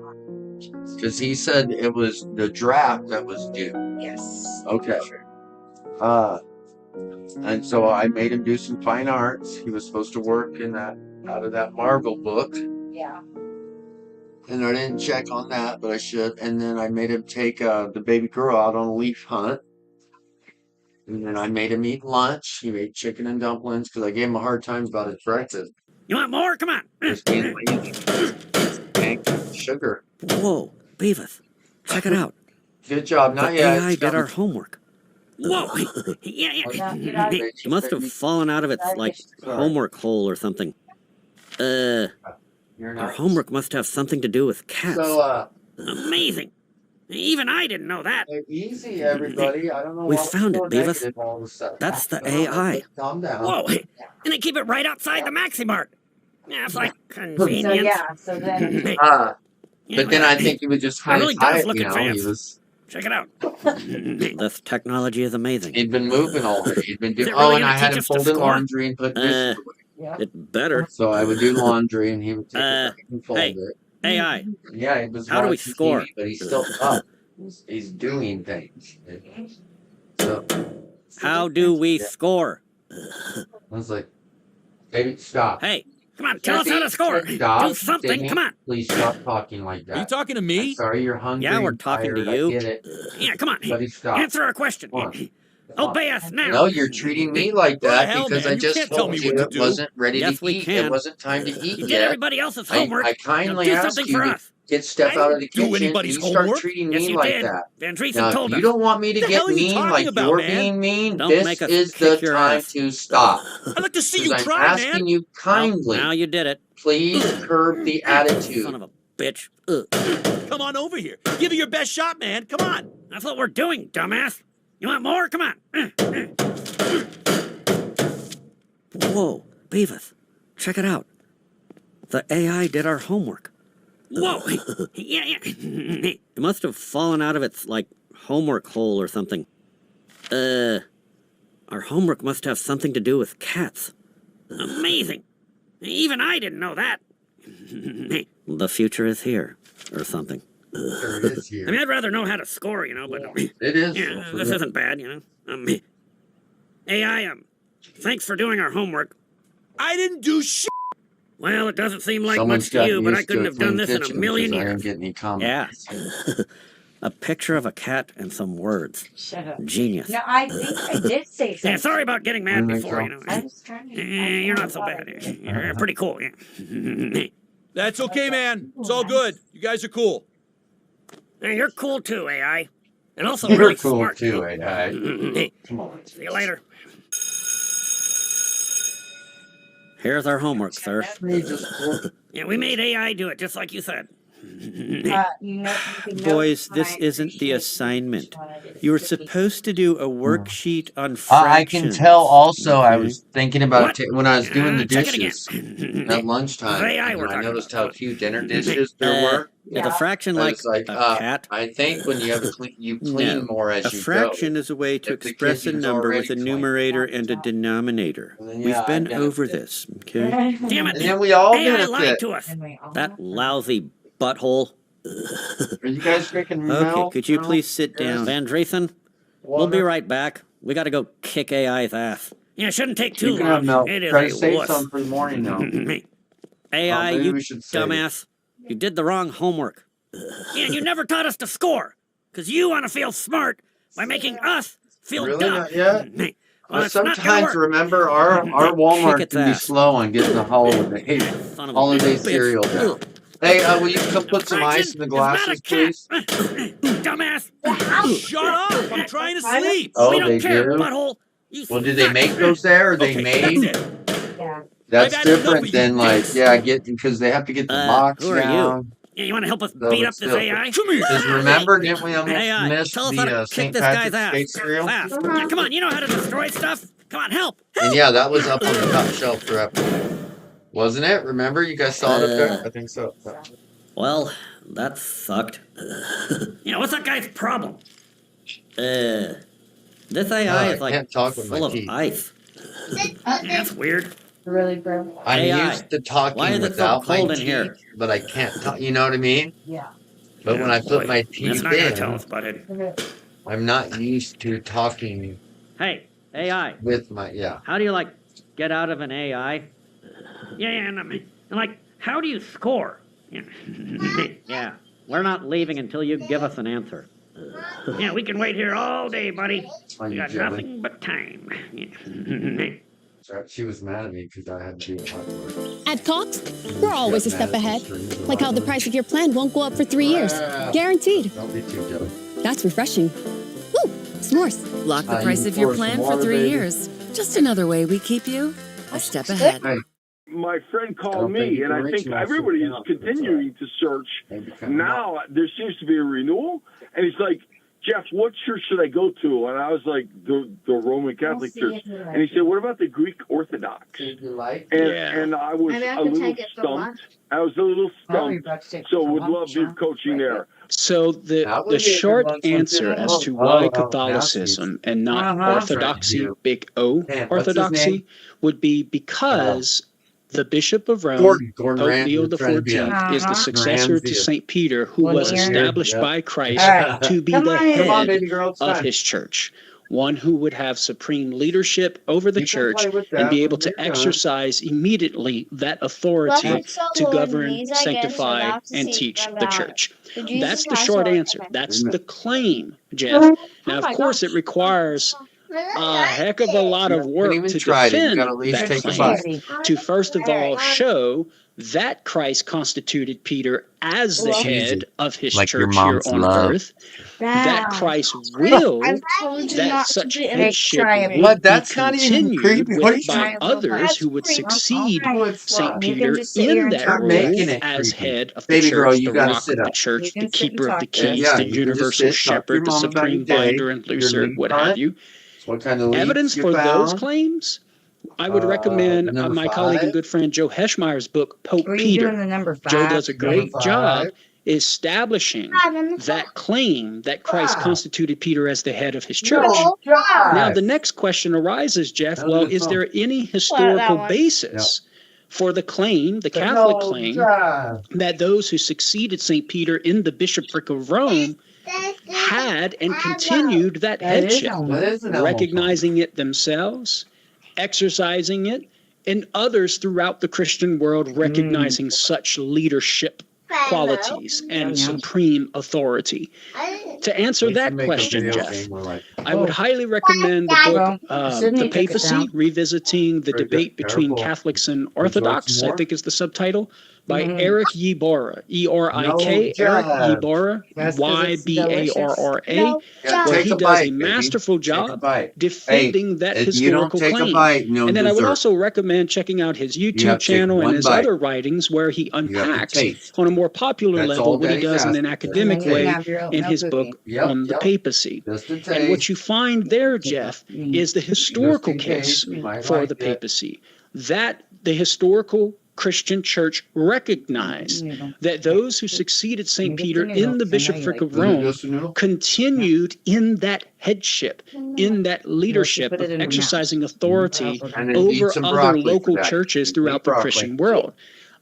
Speaker 2: Because he said it was the draft that was due.
Speaker 3: Yes.
Speaker 2: Okay. And so I made him do some fine arts. He was supposed to work in that out of that Marvel book.
Speaker 3: Yeah.
Speaker 2: And I didn't check on that, but I should. And then I made him take the baby girl out on a leaf hunt. And then I made him eat lunch. He ate chicken and dumplings because I gave him a hard time about his breakfast.
Speaker 5: You want more? Come on.
Speaker 2: Just being lazy. Can't get sugar.
Speaker 5: Whoa, Beavis, check it out.
Speaker 2: Good job. Not
Speaker 5: The
Speaker 2: yet.
Speaker 5: AI
Speaker 2: It's
Speaker 5: did
Speaker 2: coming.
Speaker 5: our homework. Whoa, yeah.
Speaker 2: Make
Speaker 5: It
Speaker 2: sure
Speaker 5: must
Speaker 2: that
Speaker 5: have
Speaker 2: you-
Speaker 5: fallen out of its, like,
Speaker 2: Sorry.
Speaker 5: homework hole or something.
Speaker 2: You're
Speaker 5: Our
Speaker 2: not.
Speaker 5: homework must have something to do with cats.
Speaker 2: So,
Speaker 5: Amazing. Even I didn't know that.
Speaker 2: easy, everybody. I don't know
Speaker 5: We
Speaker 2: why
Speaker 5: found
Speaker 2: it's
Speaker 5: it,
Speaker 2: so
Speaker 5: Beavis.
Speaker 2: negative all of a sudden.
Speaker 5: That's the
Speaker 2: I don't know.
Speaker 5: AI.
Speaker 2: Just calm down.
Speaker 5: Whoa, and they keep it right outside the Maxi Mart. Yeah, it's like
Speaker 3: So
Speaker 5: convenience.
Speaker 3: yeah. So then.
Speaker 5: Yeah,
Speaker 2: But then I think he was just
Speaker 5: It
Speaker 2: kind
Speaker 5: really
Speaker 2: of
Speaker 5: does
Speaker 2: tired,
Speaker 5: look
Speaker 2: you know.
Speaker 5: advanced. Check it out. This technology is amazing.
Speaker 2: He'd been moving already. He'd been doing.
Speaker 5: Is it
Speaker 2: Oh,
Speaker 5: really
Speaker 2: and I
Speaker 5: gonna
Speaker 2: had
Speaker 5: teach
Speaker 2: him
Speaker 5: us to
Speaker 2: folding
Speaker 5: score?
Speaker 2: laundry and put dishes away.
Speaker 3: Yeah.
Speaker 5: It better.
Speaker 2: So I would do laundry, and he would take it back and fold
Speaker 5: hey.
Speaker 2: it.
Speaker 5: AI,
Speaker 2: Yeah, he was
Speaker 5: How do we
Speaker 2: watching
Speaker 5: score?
Speaker 2: TV, but he's still up. He's doing things. So
Speaker 5: how do we
Speaker 2: Yeah.
Speaker 5: score?
Speaker 2: I was like, "Baby, stop.
Speaker 5: Hey, come on, tell us how to score.
Speaker 2: Stop,
Speaker 5: Do something,
Speaker 2: Sydney.
Speaker 5: come on.
Speaker 2: Please stop talking like that.
Speaker 6: Are you talking to
Speaker 2: I'm
Speaker 6: me?
Speaker 2: sorry you're hungry.
Speaker 5: Yeah, we're
Speaker 2: and
Speaker 5: talking to
Speaker 2: tired,
Speaker 5: you.
Speaker 2: I get it.
Speaker 5: Yeah, come on.
Speaker 2: Buddy, stop.
Speaker 5: Answer our question.
Speaker 2: Come on.
Speaker 5: Obey us now.
Speaker 2: No, you're treating me like
Speaker 6: What the
Speaker 2: that
Speaker 6: hell,
Speaker 2: because
Speaker 6: man?
Speaker 2: I
Speaker 6: You
Speaker 2: just
Speaker 6: can't tell
Speaker 2: told
Speaker 6: me
Speaker 2: you
Speaker 6: what to
Speaker 2: it
Speaker 6: do.
Speaker 2: wasn't ready
Speaker 5: Yes,
Speaker 2: to
Speaker 5: we
Speaker 2: eat.
Speaker 5: can.
Speaker 2: It wasn't time to eat
Speaker 5: You did
Speaker 2: yet.
Speaker 5: everybody else's homework.
Speaker 2: I
Speaker 5: Now
Speaker 2: kindly
Speaker 5: do
Speaker 2: asked
Speaker 5: something
Speaker 2: you
Speaker 5: for
Speaker 2: to
Speaker 5: us.
Speaker 2: get Steph
Speaker 5: I
Speaker 2: out of the
Speaker 6: didn't do
Speaker 2: kitchen.
Speaker 6: anybody's
Speaker 2: You start
Speaker 6: homework.
Speaker 2: treating
Speaker 5: Yes,
Speaker 2: me
Speaker 5: you
Speaker 2: like
Speaker 5: did.
Speaker 2: that.
Speaker 5: Van Driesen
Speaker 2: Now,
Speaker 5: told
Speaker 2: if
Speaker 5: us.
Speaker 2: you don't want me to
Speaker 6: What the
Speaker 2: get
Speaker 6: hell are you
Speaker 2: mean
Speaker 6: talking
Speaker 2: like
Speaker 6: about,
Speaker 2: you're
Speaker 6: man?
Speaker 2: being mean,
Speaker 5: Don't
Speaker 2: this
Speaker 5: make us
Speaker 2: is
Speaker 5: kick
Speaker 2: the
Speaker 5: your
Speaker 2: time
Speaker 5: ass.
Speaker 2: to stop.
Speaker 6: I'd like to see you
Speaker 2: Because I'm
Speaker 6: try,
Speaker 2: asking
Speaker 6: man.
Speaker 2: you
Speaker 5: Well,
Speaker 2: kindly.
Speaker 5: now you did it.
Speaker 2: Please curb the attitude.
Speaker 5: Son of a bitch.
Speaker 6: Come on over here. Give it your best shot, man. Come on.
Speaker 5: That's what we're doing, dumbass. You want more? Come on. Whoa, Beavis, check it out. The AI did our homework. Whoa, yeah. It must have fallen out of its, like, homework hole or something. Our homework must have something to do with cats. Amazing. Even I didn't know that. The future is here, or something.
Speaker 2: There it is here.
Speaker 5: I mean, I'd rather know how to score, you know, but
Speaker 2: It is.
Speaker 5: yeah, this isn't bad, you know. AI, thanks for doing our homework.
Speaker 6: I didn't do shit.
Speaker 5: Well, it doesn't seem like
Speaker 2: Someone's
Speaker 5: much to you,
Speaker 2: gotten
Speaker 5: but I
Speaker 2: used to
Speaker 5: couldn't
Speaker 2: a
Speaker 5: have done
Speaker 2: clean
Speaker 5: this in a
Speaker 2: kitchen
Speaker 5: million
Speaker 2: because I
Speaker 5: years.
Speaker 2: didn't get any comments.
Speaker 5: Yeah. A picture of a cat and some words.
Speaker 3: Shut up.
Speaker 5: Genius.
Speaker 3: No, I think I did say something.
Speaker 5: Yeah, sorry about getting mad
Speaker 2: I think
Speaker 5: before,
Speaker 2: so.
Speaker 5: you know.
Speaker 3: I was trying to.
Speaker 5: You're not so bad. You're pretty cool, yeah.
Speaker 6: That's okay, man. It's all good. You guys are cool.
Speaker 5: Hey, you're cool too, AI. And also
Speaker 2: You're
Speaker 5: really
Speaker 2: cool
Speaker 5: smart.
Speaker 2: too, AI.
Speaker 5: Hey,
Speaker 2: Come on.
Speaker 5: see you later. Here's our homework, sir.
Speaker 2: Me just
Speaker 5: Yeah, we made AI do it, just like you said.
Speaker 3: You know, you can
Speaker 7: Boys,
Speaker 3: note
Speaker 7: this
Speaker 3: my
Speaker 7: isn't the
Speaker 3: appreciation
Speaker 7: assignment.
Speaker 3: for what I did.
Speaker 7: You were supposed to do a worksheet on
Speaker 2: I
Speaker 7: fractions.
Speaker 2: can tell also I
Speaker 7: okay?
Speaker 2: was thinking about
Speaker 5: What?
Speaker 2: when I was doing the
Speaker 5: Check it
Speaker 2: dishes
Speaker 5: again.
Speaker 2: at lunchtime.
Speaker 5: AI
Speaker 2: And
Speaker 5: we're
Speaker 2: I
Speaker 5: talking
Speaker 2: noticed
Speaker 5: about.
Speaker 2: how few dinner dishes there were.
Speaker 7: Is a fraction
Speaker 2: I
Speaker 7: like
Speaker 2: was like,
Speaker 7: a cat?
Speaker 2: I think when you have you clean
Speaker 7: No.
Speaker 2: more as
Speaker 7: A
Speaker 2: you
Speaker 7: fraction
Speaker 2: go.
Speaker 7: is a way to
Speaker 2: If the
Speaker 7: express a
Speaker 2: kitchen's
Speaker 7: number
Speaker 2: already
Speaker 7: with a
Speaker 2: clean.
Speaker 7: numerator and a denominator.
Speaker 2: And then,
Speaker 7: We've
Speaker 2: yeah, I
Speaker 7: been over
Speaker 2: benefit.
Speaker 7: this, okay?
Speaker 5: Damn it.
Speaker 2: And then we all
Speaker 5: AI lied
Speaker 2: benefit.
Speaker 5: to us.
Speaker 3: And we all
Speaker 5: That
Speaker 3: have
Speaker 5: lousy butthole.
Speaker 2: Are you guys drinking
Speaker 7: Okay,
Speaker 2: milk?
Speaker 7: could you
Speaker 2: now?
Speaker 7: please sit down?
Speaker 5: Van Driessen, we'll be
Speaker 2: Water?
Speaker 5: right back. We gotta go kick AI's ass. Yeah, it shouldn't take too
Speaker 2: You can have
Speaker 5: long.
Speaker 2: milk.
Speaker 5: It is
Speaker 2: Try
Speaker 5: a
Speaker 2: to save
Speaker 5: wuss.
Speaker 2: some for the morning now.
Speaker 5: AI,
Speaker 2: maybe
Speaker 5: you
Speaker 2: we should save it.
Speaker 5: dumbass. You did the wrong homework. Yeah, you never taught us to score. Because you want to feel smart by making us feel
Speaker 2: Really?
Speaker 5: dumb.
Speaker 2: Not yet?
Speaker 5: Well, it's not gonna
Speaker 2: Sometimes
Speaker 5: work.
Speaker 2: remember our Walmart
Speaker 5: its
Speaker 2: can be
Speaker 5: ass.
Speaker 2: slow on getting the holiday
Speaker 5: Son of a
Speaker 2: holiday
Speaker 5: bitch.
Speaker 2: cereal down. Hey, will you come put some ice in the glasses, please?
Speaker 5: Dumbass.
Speaker 6: Shut up. I'm trying to sleep.
Speaker 2: Oh,
Speaker 5: we don't
Speaker 2: they
Speaker 5: care,
Speaker 2: do?
Speaker 5: butthole. You
Speaker 2: Well, did they
Speaker 5: suck.
Speaker 2: make those there? Or they
Speaker 5: Okay,
Speaker 2: made?
Speaker 5: that's it.
Speaker 3: Yeah.
Speaker 2: That's
Speaker 6: I've had enough
Speaker 2: different
Speaker 6: of you
Speaker 2: than like,
Speaker 6: dicks.
Speaker 2: yeah, because they have to get the box
Speaker 5: who are you?
Speaker 2: down.
Speaker 5: Yeah, you want to help us
Speaker 2: No,
Speaker 5: beat
Speaker 2: but
Speaker 5: up this
Speaker 2: still.
Speaker 5: AI?
Speaker 6: Come here.
Speaker 2: Because remember, didn't we almost
Speaker 5: AI,
Speaker 2: miss
Speaker 5: tell us how to
Speaker 2: the
Speaker 5: kick
Speaker 2: St.
Speaker 5: this guy's
Speaker 2: Patrick's
Speaker 5: ass.
Speaker 2: Day cereal?
Speaker 5: Fast. Yeah, come on, you know how to destroy stuff. Come on, help.
Speaker 2: And yeah, that was up on the top shelf forever. Wasn't it? Remember, you guys saw it up there? I think so.
Speaker 5: Well, that sucked. Yeah, what's that guy's problem? This AI
Speaker 2: I
Speaker 5: is like
Speaker 2: can't talk with my
Speaker 5: full of
Speaker 2: teeth.
Speaker 5: ice. That's weird.
Speaker 3: Really, bro?
Speaker 2: I'm
Speaker 5: AI,
Speaker 2: used to
Speaker 5: why
Speaker 2: talking
Speaker 5: is it so
Speaker 2: without my
Speaker 5: cold in
Speaker 2: teeth,
Speaker 5: here?
Speaker 2: but I can't talk. You know what I mean?
Speaker 3: Yeah.
Speaker 2: But when I put my
Speaker 5: It's
Speaker 2: teeth
Speaker 5: not gonna tell
Speaker 2: in,
Speaker 5: us, butthead.
Speaker 2: I'm not used to talking
Speaker 5: Hey, AI,
Speaker 2: with my
Speaker 5: how do you like get out of an AI? Yeah, and like, how do you score? Yeah. Yeah, we're not leaving until you give us an answer. Yeah, we can wait here all day, buddy.
Speaker 2: Are
Speaker 5: We
Speaker 2: you
Speaker 5: got
Speaker 2: jelly?
Speaker 5: nothing but time. Yeah.
Speaker 2: She was mad at me because I had to be popular.
Speaker 8: At Cox, we're always a step ahead. Like how the price of your plan won't go up for 3 years. Guaranteed.
Speaker 2: Don't be too jelly.
Speaker 8: That's refreshing. Woo! S'mores.
Speaker 9: Lock the
Speaker 2: You
Speaker 9: price of your
Speaker 2: pour some
Speaker 9: plan for
Speaker 2: water,
Speaker 9: 3
Speaker 2: baby.
Speaker 9: years. Just another way we keep you a step ahead.
Speaker 2: Hey,
Speaker 10: My friend
Speaker 2: I don't
Speaker 10: called
Speaker 2: think
Speaker 10: me,
Speaker 2: you
Speaker 10: and
Speaker 2: can
Speaker 10: I
Speaker 2: reach
Speaker 10: think
Speaker 2: enough
Speaker 10: everybody is
Speaker 2: to count.
Speaker 10: continuing to search.
Speaker 2: maybe kind of
Speaker 10: Now there seems to be a renewal, and he's like, Jeff, what church should I go to? And I was like, the Roman Catholic Church. And he said, what about the Greek Orthodox?
Speaker 2: Did you like?
Speaker 10: And I was
Speaker 1: Maybe I
Speaker 10: a
Speaker 1: could
Speaker 10: little
Speaker 1: take it for
Speaker 10: stumped.
Speaker 1: lunch.
Speaker 10: I was a little
Speaker 3: Probably
Speaker 10: stumped.
Speaker 3: about to take
Speaker 10: So
Speaker 3: some
Speaker 10: would love
Speaker 3: lunch,
Speaker 10: your
Speaker 3: huh?
Speaker 10: coaching
Speaker 3: Right.
Speaker 10: there.
Speaker 11: So
Speaker 2: That
Speaker 11: the
Speaker 2: would be a good
Speaker 11: short
Speaker 2: lunch
Speaker 11: answer
Speaker 2: one, too.
Speaker 11: as to
Speaker 2: Oh,
Speaker 11: why
Speaker 2: oh,
Speaker 11: Catholicism and not
Speaker 3: Uh-huh.
Speaker 11: orthodoxy,
Speaker 2: Trying to do.
Speaker 11: big O
Speaker 2: Man, what's his
Speaker 11: orthodoxy,
Speaker 2: name?
Speaker 11: would be because the Bishop of Rome,
Speaker 2: Gordon
Speaker 11: Pope
Speaker 2: Ramsay
Speaker 11: Leo
Speaker 2: was trying to be a
Speaker 11: XIV, is the
Speaker 3: Uh-huh.
Speaker 11: successor to
Speaker 2: Ramsay.
Speaker 11: St. Peter, who
Speaker 3: Well,
Speaker 11: was
Speaker 3: here-
Speaker 11: established
Speaker 2: Yep.
Speaker 11: by Christ
Speaker 3: All right.
Speaker 11: to be
Speaker 3: Come
Speaker 11: the
Speaker 3: on in.
Speaker 2: Come on,
Speaker 11: head
Speaker 2: baby girl. It's
Speaker 11: of
Speaker 2: time.
Speaker 11: his church. One who would have supreme leadership over the
Speaker 2: You can
Speaker 11: church
Speaker 2: play with
Speaker 11: and
Speaker 2: that
Speaker 11: be able
Speaker 2: when
Speaker 11: to
Speaker 2: you're done.
Speaker 11: exercise immediately that
Speaker 1: Well,
Speaker 11: authority
Speaker 1: it's so
Speaker 11: to
Speaker 1: low in
Speaker 11: govern,
Speaker 1: these, I guess, so
Speaker 11: sanctify,
Speaker 1: I'll have to
Speaker 11: and
Speaker 1: see
Speaker 11: teach
Speaker 1: from
Speaker 11: the
Speaker 1: the-
Speaker 11: church.
Speaker 1: Did you
Speaker 11: That's
Speaker 1: see
Speaker 11: the
Speaker 1: my
Speaker 11: short
Speaker 1: sword?
Speaker 11: answer.
Speaker 1: Okay.
Speaker 11: That's
Speaker 2: Amen.
Speaker 11: the claim, Jeff. Now, of
Speaker 3: my
Speaker 11: course, it requires a heck of a lot of
Speaker 2: You
Speaker 11: work
Speaker 2: haven't even
Speaker 11: to
Speaker 2: tried it. You
Speaker 11: defend
Speaker 2: gotta at least
Speaker 11: that
Speaker 2: take a
Speaker 11: claim.
Speaker 2: bite.
Speaker 11: To first of all show that Christ constituted Peter as the
Speaker 1: Well,
Speaker 11: head of his
Speaker 2: Like your
Speaker 11: church here
Speaker 2: mom's
Speaker 11: on
Speaker 2: love.
Speaker 11: earth, that
Speaker 3: Wow.
Speaker 11: Christ willed
Speaker 1: I've told you
Speaker 11: that
Speaker 1: not to
Speaker 11: such
Speaker 1: be
Speaker 11: headship
Speaker 3: try it.
Speaker 11: would
Speaker 2: What?
Speaker 11: be
Speaker 2: That's not even
Speaker 11: continued
Speaker 2: creepy. What are you
Speaker 11: with by
Speaker 3: trying to do?
Speaker 11: others
Speaker 1: That's
Speaker 11: who would
Speaker 1: creepy.
Speaker 11: succeed
Speaker 3: All right.
Speaker 11: St.
Speaker 3: You can
Speaker 11: Peter
Speaker 3: just sit here
Speaker 11: in
Speaker 3: and
Speaker 11: that
Speaker 3: talk.
Speaker 11: role
Speaker 2: making it
Speaker 11: as
Speaker 2: creepy.
Speaker 11: head of the
Speaker 2: Baby
Speaker 11: church,
Speaker 2: girl,
Speaker 11: the
Speaker 2: you gotta
Speaker 11: rock
Speaker 2: sit
Speaker 11: of the
Speaker 2: up.
Speaker 11: church,
Speaker 3: You
Speaker 11: the
Speaker 3: can sit and
Speaker 11: keeper of the
Speaker 3: talk.
Speaker 2: Yeah,
Speaker 11: keys,
Speaker 2: yeah,
Speaker 11: the
Speaker 2: you can just
Speaker 11: universal
Speaker 2: sit, talk to
Speaker 11: shepherd,
Speaker 2: your
Speaker 11: the
Speaker 2: mom about your
Speaker 11: supreme
Speaker 2: day,
Speaker 11: binder and
Speaker 2: your
Speaker 11: looser,
Speaker 2: leaf
Speaker 11: what have
Speaker 2: hunt,
Speaker 11: you.
Speaker 2: what kind of leaves
Speaker 11: Evidence
Speaker 2: you
Speaker 11: for those
Speaker 2: found.
Speaker 11: claims, I would recommend
Speaker 2: Number
Speaker 11: my colleague and
Speaker 2: 5.
Speaker 11: good friend Joe Heschmeyer's book, Pope
Speaker 3: Were you doing
Speaker 11: Peter.
Speaker 3: the number 5?
Speaker 11: Joe does a
Speaker 2: Number
Speaker 11: great
Speaker 2: 5.
Speaker 11: job establishing that claim that Christ
Speaker 2: 5.
Speaker 11: constituted Peter as the head of his church.
Speaker 2: No,
Speaker 11: Now,
Speaker 2: 5.
Speaker 11: the next question arises, Jeff.
Speaker 2: No,
Speaker 11: Well,
Speaker 2: it's
Speaker 11: is
Speaker 2: not.
Speaker 11: there any historical
Speaker 1: one.
Speaker 11: basis for the claim, the Catholic claim, that those who succeeded St. Peter in the bishopric of Rome had and continued that headship, recognizing it themselves, exercising it, and others throughout the Christian world recognizing such leadership qualities and supreme authority. To answer that question, Jeff, I would highly recommend the book The Papacy, Revisiting the Debate Between Catholics and Orthodox, I think is the subtitle, by Eric Ybarra, E-R-I-K, Eric Ybarra, Y-B-A-R-R-A, where he does a masterful job defending that historical claim. And then I would also recommend checking out his YouTube channel and his other writings where he unpacks on a more popular level what he does in an academic way in his book on the papacy. And what you find there, Jeff, is the historical case for the papacy. That the historical Christian church recognized that those who succeeded St. Peter in the bishopric of Rome continued in that headship, in that leadership of exercising authority over other local churches throughout the Christian world.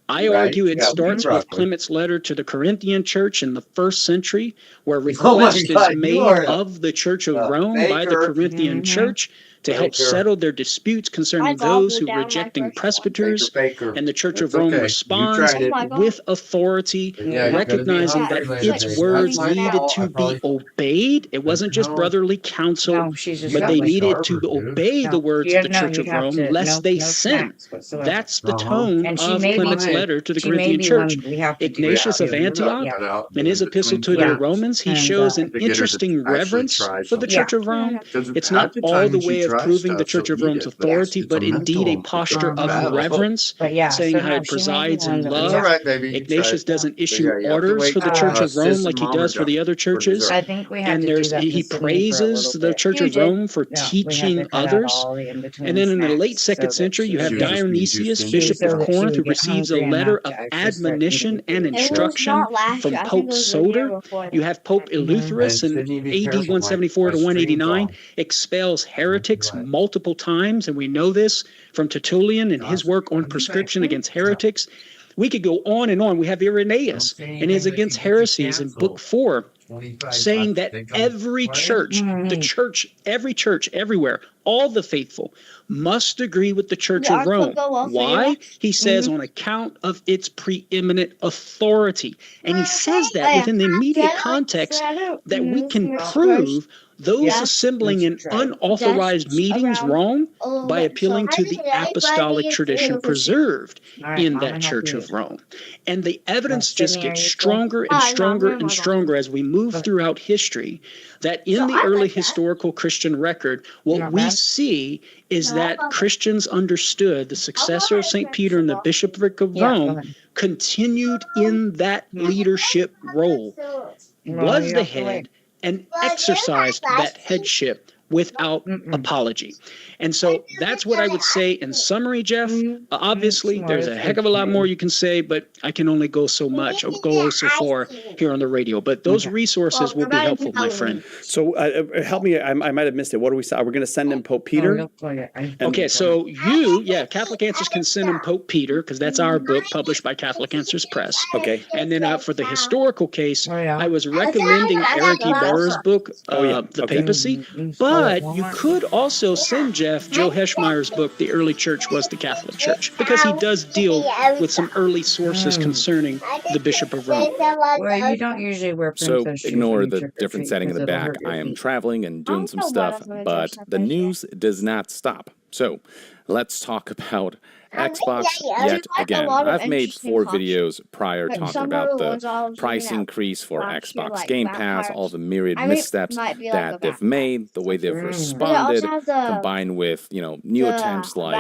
Speaker 11: I argue it starts with Clement's letter to the Corinthian church in the 1st century, where request is made of the Church of Rome by the Corinthian church to help settle their disputes concerning those who rejecting presbyters, and the Church of Rome responds with authority, recognizing that its words needed to be obeyed. It wasn't just brotherly counsel, but they needed to obey the words of the Church of Rome, lest they sin. That's the tone of Clement's letter to the Corinthian church. Ignatius of Antioch, in his epistle to the Romans, he shows an interesting reverence for the Church of Rome. It's not all the way of proving the Church of Rome's authority, but indeed a posture of reverence, saying how it presides in love. Ignatius doesn't issue orders for the Church of Rome like he does for the other churches. And he praises the Church of Rome for teaching others. And then in the late 2nd century, you have Dionysius, Bishop of Corinth, who receives a letter of admonition and instruction from Pope Soter. You have Pope Eleutherus in AD 174 to 189, expels heretics multiple times, and we know this from Tertullian and his work on prescription against heretics. We could go on and on. We have Irenaeus and his Against Heresies in Book 4, saying that every church, the church, every church, everywhere, all the faithful must agree with the Church of Rome. Why? He says on account of its preeminent authority. And he says that within the immediate context that we can prove those assembling in unauthorized meetings wrong by appealing to the apostolic tradition preserved in that Church of Rome. And the evidence just gets stronger and stronger and stronger as we move throughout history, that in the early historical Christian record, what we see is that Christians understood the successor of St. Peter in the bishopric of Rome continued in that leadership role, was the head, and exercised that headship without apology. And so that's what I would say in summary, Jeff. Obviously, there's a heck of a lot more you can say, but I can only go so much or go so far here on the radio. But those resources will be helpful, my friend.
Speaker 12: So help me. I might have missed it. What do we say? We're going to send him Pope Peter?
Speaker 11: Okay, so Catholic Answers can send him Pope Peter, because that's our book published by Catholic Answers Press.
Speaker 12: Okay.
Speaker 11: And then for the historical case, I was recommending Eric Ybarra's book, The Papacy. But you could also send Jeff Joe Heschmeyer's book, The Early Church Was the Catholic Church, because he does deal with some early sources concerning the Bishop of Rome.
Speaker 3: Well, you don't usually wear princess shoes
Speaker 13: Ignore
Speaker 3: when you
Speaker 13: the
Speaker 3: trick or
Speaker 13: different
Speaker 3: treat
Speaker 13: setting in the
Speaker 3: 'cause it'll
Speaker 13: back.
Speaker 3: hurt your
Speaker 13: I am
Speaker 3: feet.
Speaker 13: traveling and doing some stuff, but the news does not stop. So let's talk about Xbox yet again. I've made 4 videos prior talking about the price increase for Xbox Game Pass, all the myriad missteps that they've made, the way they've responded, combined with, new attempts like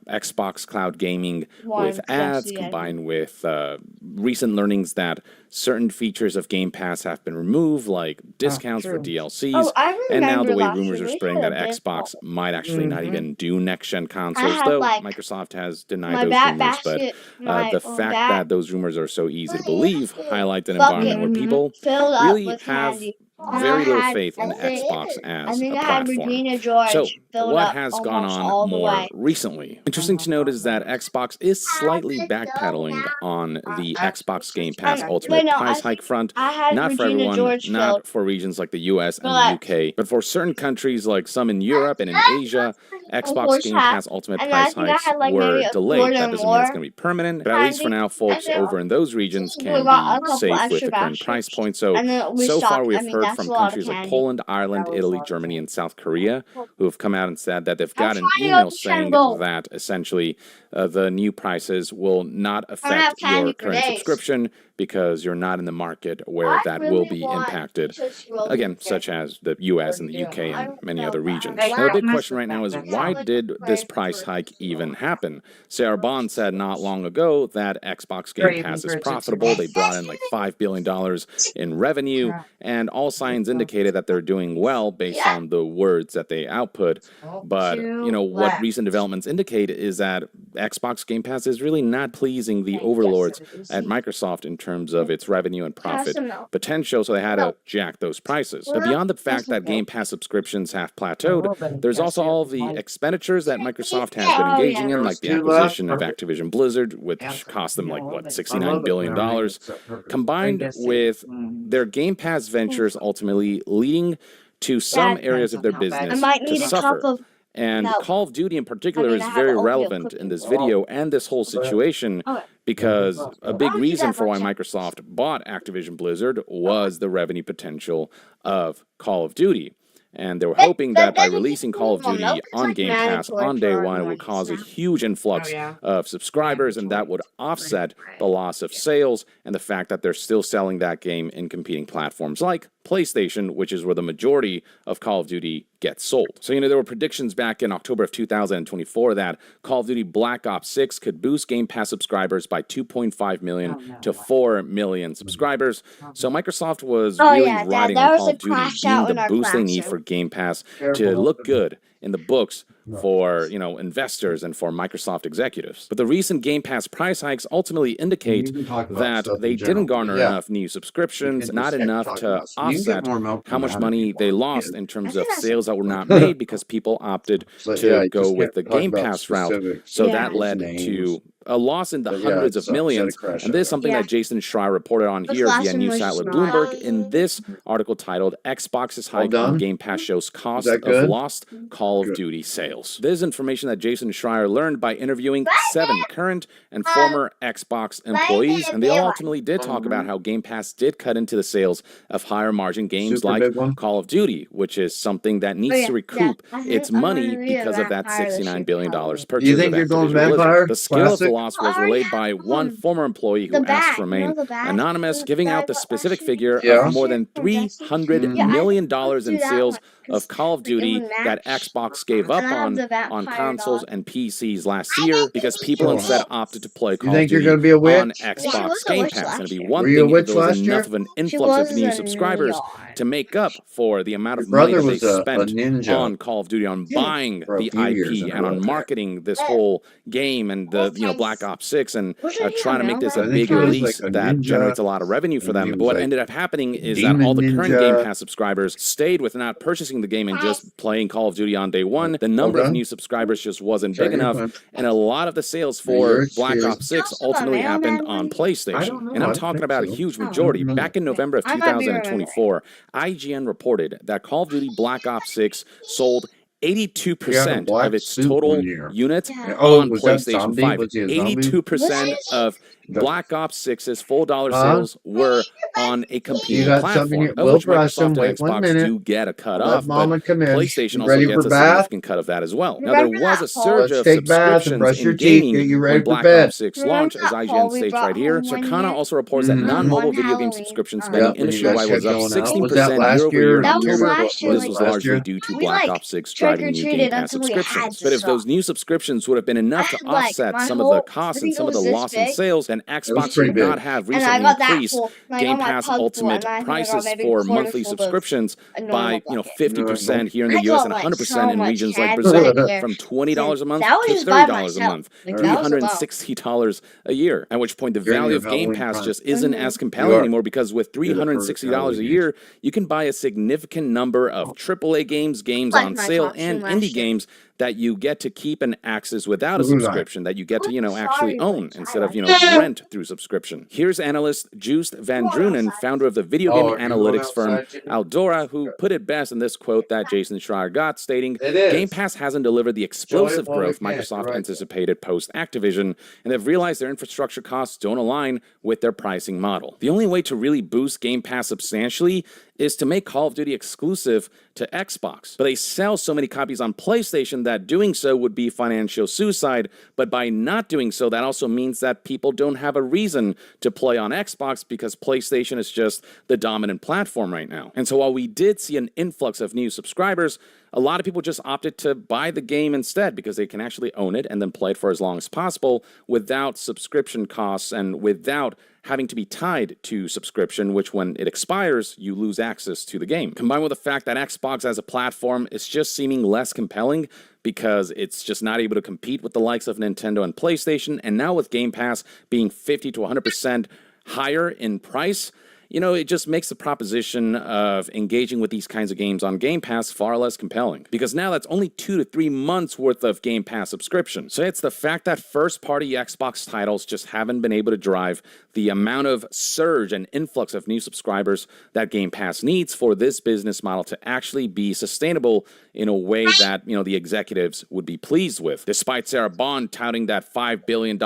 Speaker 13: Xbox Cloud Gaming with ads, combined with recent learnings that certain features of Game Pass have been removed, like discounts for DLCs, and now the way rumors are spreading that Xbox might actually not even do next-gen consoles, though Microsoft has denied those rumors, but the fact that those rumors are so easy to believe highlight an environment where people really have very little faith in Xbox as a platform. So, what has gone on more recently? Interesting to note is that Xbox is slightly backpedaling on the Xbox Game Pass Ultimate price hike front. Not for everyone, not for regions like the US and the UK, but for certain countries like some in Europe and in Asia, Xbox Game Pass Ultimate price hikes were delayed. That doesn't mean it's going to be permanent, but at least for now, folks over in those regions can be safe with the current price point. So far we've heard from countries like Poland, Ireland, Italy, Germany, and South Korea who have come out and said that they've got an email saying that essentially the new prices will not affect your current subscription because you're not in the market where that will be impacted, again, such as the US and the UK and many other regions. Now, the big question right now is, why did this price hike even happen? Sarah Bond said not long ago that Xbox Game Pass is profitable. They brought in like $5 billion in revenue, and all signs indicated that they're doing well based on the words that they output. But, you know, what recent developments indicate is that Xbox Game Pass is really not pleasing the overlords at Microsoft in terms of its revenue and profit potential, so they had to jack those prices. But beyond the fact that Game Pass subscriptions have plateaued, there's also all of the expenditures that Microsoft has been engaging in, like the acquisition of Activision Blizzard, which cost them like, what, $69 billion, combined with their Game Pass ventures ultimately leading to some areas of their business to suffer. And Call of Duty in particular is very relevant in this video and this whole situation because a big reason for why Microsoft bought Activision Blizzard was the revenue potential of Call of Duty. And they were hoping that by releasing Call of Duty on Game Pass on day one, it would cause a huge influx of subscribers, and that would offset the loss of sales and the fact that they're still selling that game in competing platforms like PlayStation, which is where the majority of Call of Duty gets sold. So, you know, there were predictions back in October of 2024 that Call of Duty Black Ops 6 could boost Game Pass subscribers by 2.5 million to 4 million subscribers. So Microsoft was really riding on Call of Duty being the boost they need for Game Pass to look good in the books for, you know, investors and for Microsoft executives. But the recent Game Pass price hikes ultimately indicate that they didn't garner enough new subscriptions, not enough to offset how much money they lost in terms of sales that were not made because people opted to go with the Game Pass route. So that led to a loss in the hundreds of millions. And this is something that Jason Schreier reported on here via news outlet Bloomberg in this article titled Xbox's hike on Game Pass shows cost of lost Call of Duty sales. This is information that Jason Schreier learned by interviewing 7 current and former Xbox employees, and they all ultimately did talk about how Game Pass did cut into the sales of higher margin games like Call of Duty, which is something that needs to recoup its money because of that $69 billion purchase of Activision Blizzard. The scale of the loss was relayed by one former employee who asked to remain anonymous, giving out the specific figure of more than $300 million in sales of Call of Duty that Xbox gave up on consoles and PCs last year because people instead opted to play Call of Duty on Xbox Game Pass. And it'd be one thing if there was enough of an influx of new subscribers to make up for the amount of money that they spent on Call of Duty, on buying the IP and on marketing this whole game and the, you know, Black Ops 6 and trying to make this a big release that generates a lot of revenue for them. But what ended up happening is that all the current Game Pass subscribers stayed with not purchasing the game and just playing Call of Duty on day one. The number of new subscribers just wasn't big enough, and a lot of the sales for Black Ops 6 ultimately happened on PlayStation. And I'm talking about a huge majority. Back in November of 2024, IGN reported that Call of Duty Black Ops 6 sold 82% of its total units on PlayStation 5. 82% of Black Ops 6's full dollar sales were on a competing platform, of which Microsoft and Xbox do get a cut off, but PlayStation also gets a significant cut of that as well. Now, there was a surge of subscriptions in gaming when Black Ops 6 launched, as IGN states right here. Circana also reports that non-mobile video game subscription spending industry-wide was up 16% year-over-year in October. This was largely due to Black Ops 6 driving driving new Game Pass subscriptions. But if those new subscriptions would have been enough to offset some of the costs and some of the loss in sales, then Xbox would not have recently increased Game Pass Ultimate prices for monthly subscriptions by 50% here in the US and 100% in regions like Brazil, from $20 a month to $30 a month, $360 a year. At which point the value of Game Pass just isn't as compelling anymore, because with $360 a year, you can buy a significant number of AAA games, games on sale, and indie games that you get to keep and access without a subscription, that you get to, actually own instead of, rent through subscription. Here's analyst Joost van Drunen, founder of the video game analytics firm Aldora, who put it best in this quote that Jason Schreier got, stating, Game Pass hasn't delivered the explosive growth Microsoft anticipated post-Activision, and they've realized their infrastructure costs don't align with their pricing model. The only way to really boost Game Pass substantially is to make Call of Duty exclusive to Xbox. But they sell so many copies on PlayStation that doing so would be financial suicide. But by not doing so, that also means that people don't have a reason to play on Xbox, because PlayStation is just the dominant platform right now. And so while we did see an influx of new subscribers, a lot of people just opted to buy the game instead, because they can actually own it and then play it for as long as possible without subscription costs and without having to be tied to subscription, which when it expires, you lose access to the game. Combined with the fact that Xbox as a platform is just seeming less compelling because it's just not able to compete with the likes of Nintendo and PlayStation, and now with Game Pass being 50 to 100% higher in price, it just makes the proposition of engaging with these kinds of games on Game Pass far less compelling. Because now that's only 2 to 3 months worth of Game Pass subscription. So it's the fact that first-party Xbox titles just haven't been able to drive the amount of surge and influx of new subscribers that Game Pass needs for this business model to actually be sustainable in a way that, the executives would be pleased with. Despite Sarah Bond touting that $5 billion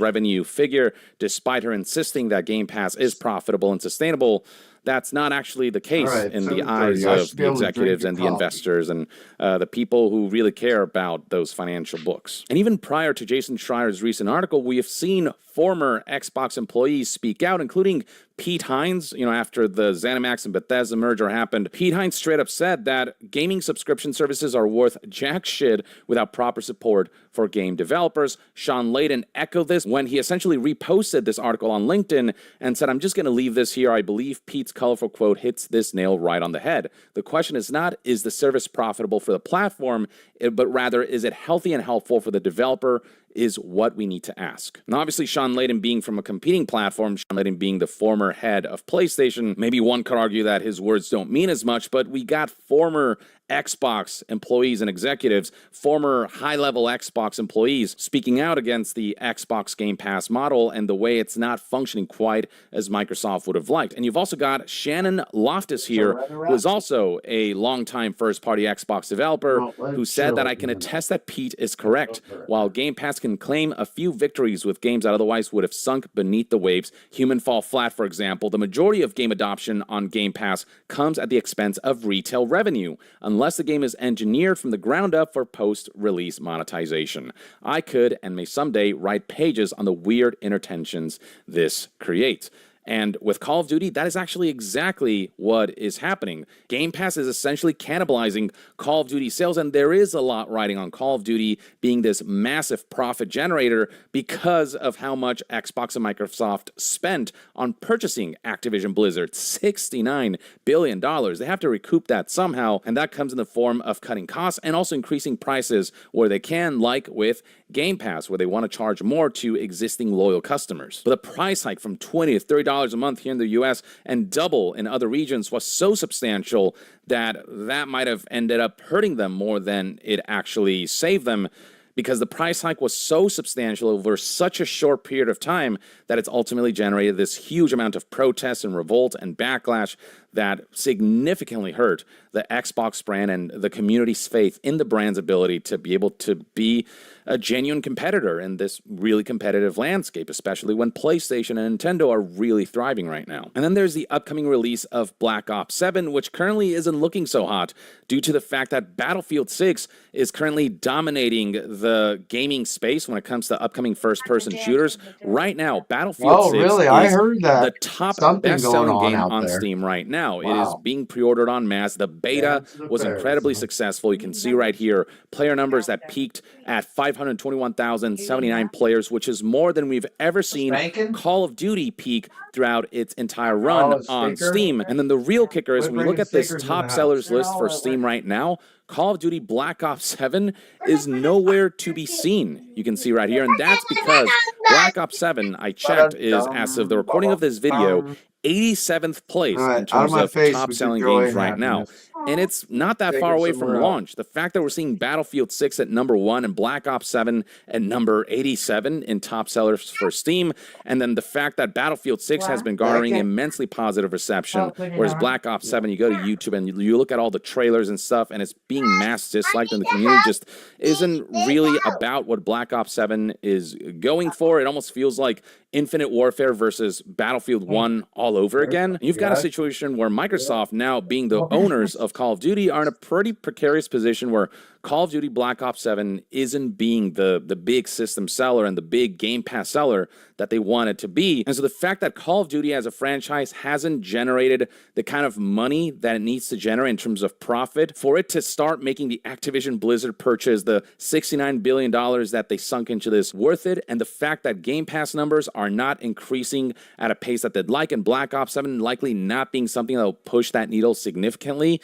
Speaker 13: revenue figure, despite her insisting that Game Pass is profitable and sustainable, that's not actually the case in the eyes of the executives and the investors and the people who really care about those financial books. And even prior to Jason Schreier's recent article, we have seen former Xbox employees speak out, including Pete Hines, after the ZeniMax and Bethesda merger happened. Pete Hines straight up said that gaming subscription services are worth jack shit without proper support for game developers. Sean Layden echoed this when he essentially reposted this article on LinkedIn and said, I'm just going to leave this here. I believe Pete's colorful quote hits this nail right on the head. The question is not, is the service profitable for the platform, but rather, is it healthy and helpful for the developer, is what we need to ask. And obviously, Sean Layden being from a competing platform, Sean Layden being the former head of PlayStation, maybe one could argue that his words don't mean as much, but we got former Xbox employees and executives, former high-level Xbox employees speaking out against the Xbox Game Pass model and the way it's not functioning quite as Microsoft would have liked. And you've also got Shannon Loftus here, who is also a longtime first-party Xbox developer, who said that I can attest that Pete is correct. While Game Pass can claim a few victories with games that otherwise would have sunk beneath the waves, Human Fall Flat, for example, the majority of game adoption on Game Pass comes at the expense of retail revenue, unless the game is engineered from the ground up for post-release monetization. I could and may someday write pages on the weird intertensions this creates. And with Call of Duty, that is actually exactly what is happening. Game Pass is essentially cannibalizing Call of Duty sales, and there is a lot riding on Call of Duty being this massive profit generator because of how much Xbox and Microsoft spent on purchasing Activision Blizzard, $69 billion. They have to recoup that somehow, and that comes in the form of cutting costs and also increasing prices where they can, like with Game Pass, where they want to charge more to existing loyal customers. But the price hike from $20 to $30 a month here in the US and double in other regions was so substantial that might have ended up hurting them more than it actually saved them, because the price hike was so substantial over such a short period of time that it's ultimately generated this huge amount of protest and revolt and backlash that significantly hurt the Xbox brand and the community's faith in the brand's ability to be able to be a genuine competitor in this really competitive landscape, especially when PlayStation and Nintendo are really thriving right now. And then there's the upcoming release of Black Ops 7, which currently isn't looking so hot due to the fact that Battlefield 6 is currently dominating the gaming space when it comes to upcoming first-person shooters. Right now, Battlefield 6 is
Speaker 2: I heard that.
Speaker 13: the top
Speaker 2: Something
Speaker 13: best-selling
Speaker 2: going on
Speaker 13: game
Speaker 2: out
Speaker 13: on
Speaker 2: there.
Speaker 13: Steam right now. now. It is being pre-ordered en masse. The beta was incredibly successful. You can see right here player numbers that peaked at 521,079 players, which is more than we've ever seen Call of Duty peak throughout its entire run on Steam. And then the real kicker is when you look at this top sellers list for Steam right now, Call of Duty Black Ops 7 is nowhere to be seen. You can see right here, and that's because Black Ops 7, I checked, is, as of the recording of this video, 87th place in terms of top-selling games right now. And it's not that far away from launch. The fact that we're seeing Battlefield 6 at number 1 and Black Ops 7 at number 87 in top sellers for Steam, and then the fact that Battlefield 6 has been garnering immensely positive reception, whereas Black Ops 7, you go to YouTube and you look at all the trailers and stuff, and it's being mass disliked, and the community just isn't really about what Black Ops 7 is going for. It almost feels like Infinite Warfare versus Battlefield 1 all over again. You've got a situation where Microsoft, now being the owners of Call of Duty, are in a pretty precarious position where Call of Duty Black Ops 7 isn't being the big system seller and the big Game Pass seller that they want it to be. And so the fact that Call of Duty as a franchise hasn't generated the kind of money that it needs to generate in terms of profit for it to start making the Activision Blizzard purchase, the $69 billion that they sunk into this, worth it, and the fact that Game Pass numbers are not increasing at a pace that they'd like, and Black Ops 7 likely not being something that will push that needle significantly,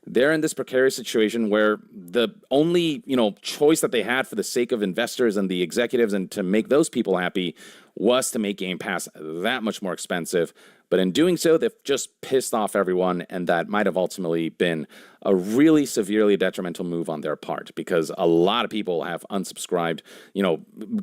Speaker 13: they're in this precarious situation where the only, choice that they had for the sake of investors and the executives and to make those people happy was to make Game Pass that much more expensive. But in doing so, they've just pissed off everyone, and that might have ultimately been a really severely detrimental move on their part, because a lot of people have unsubscribed.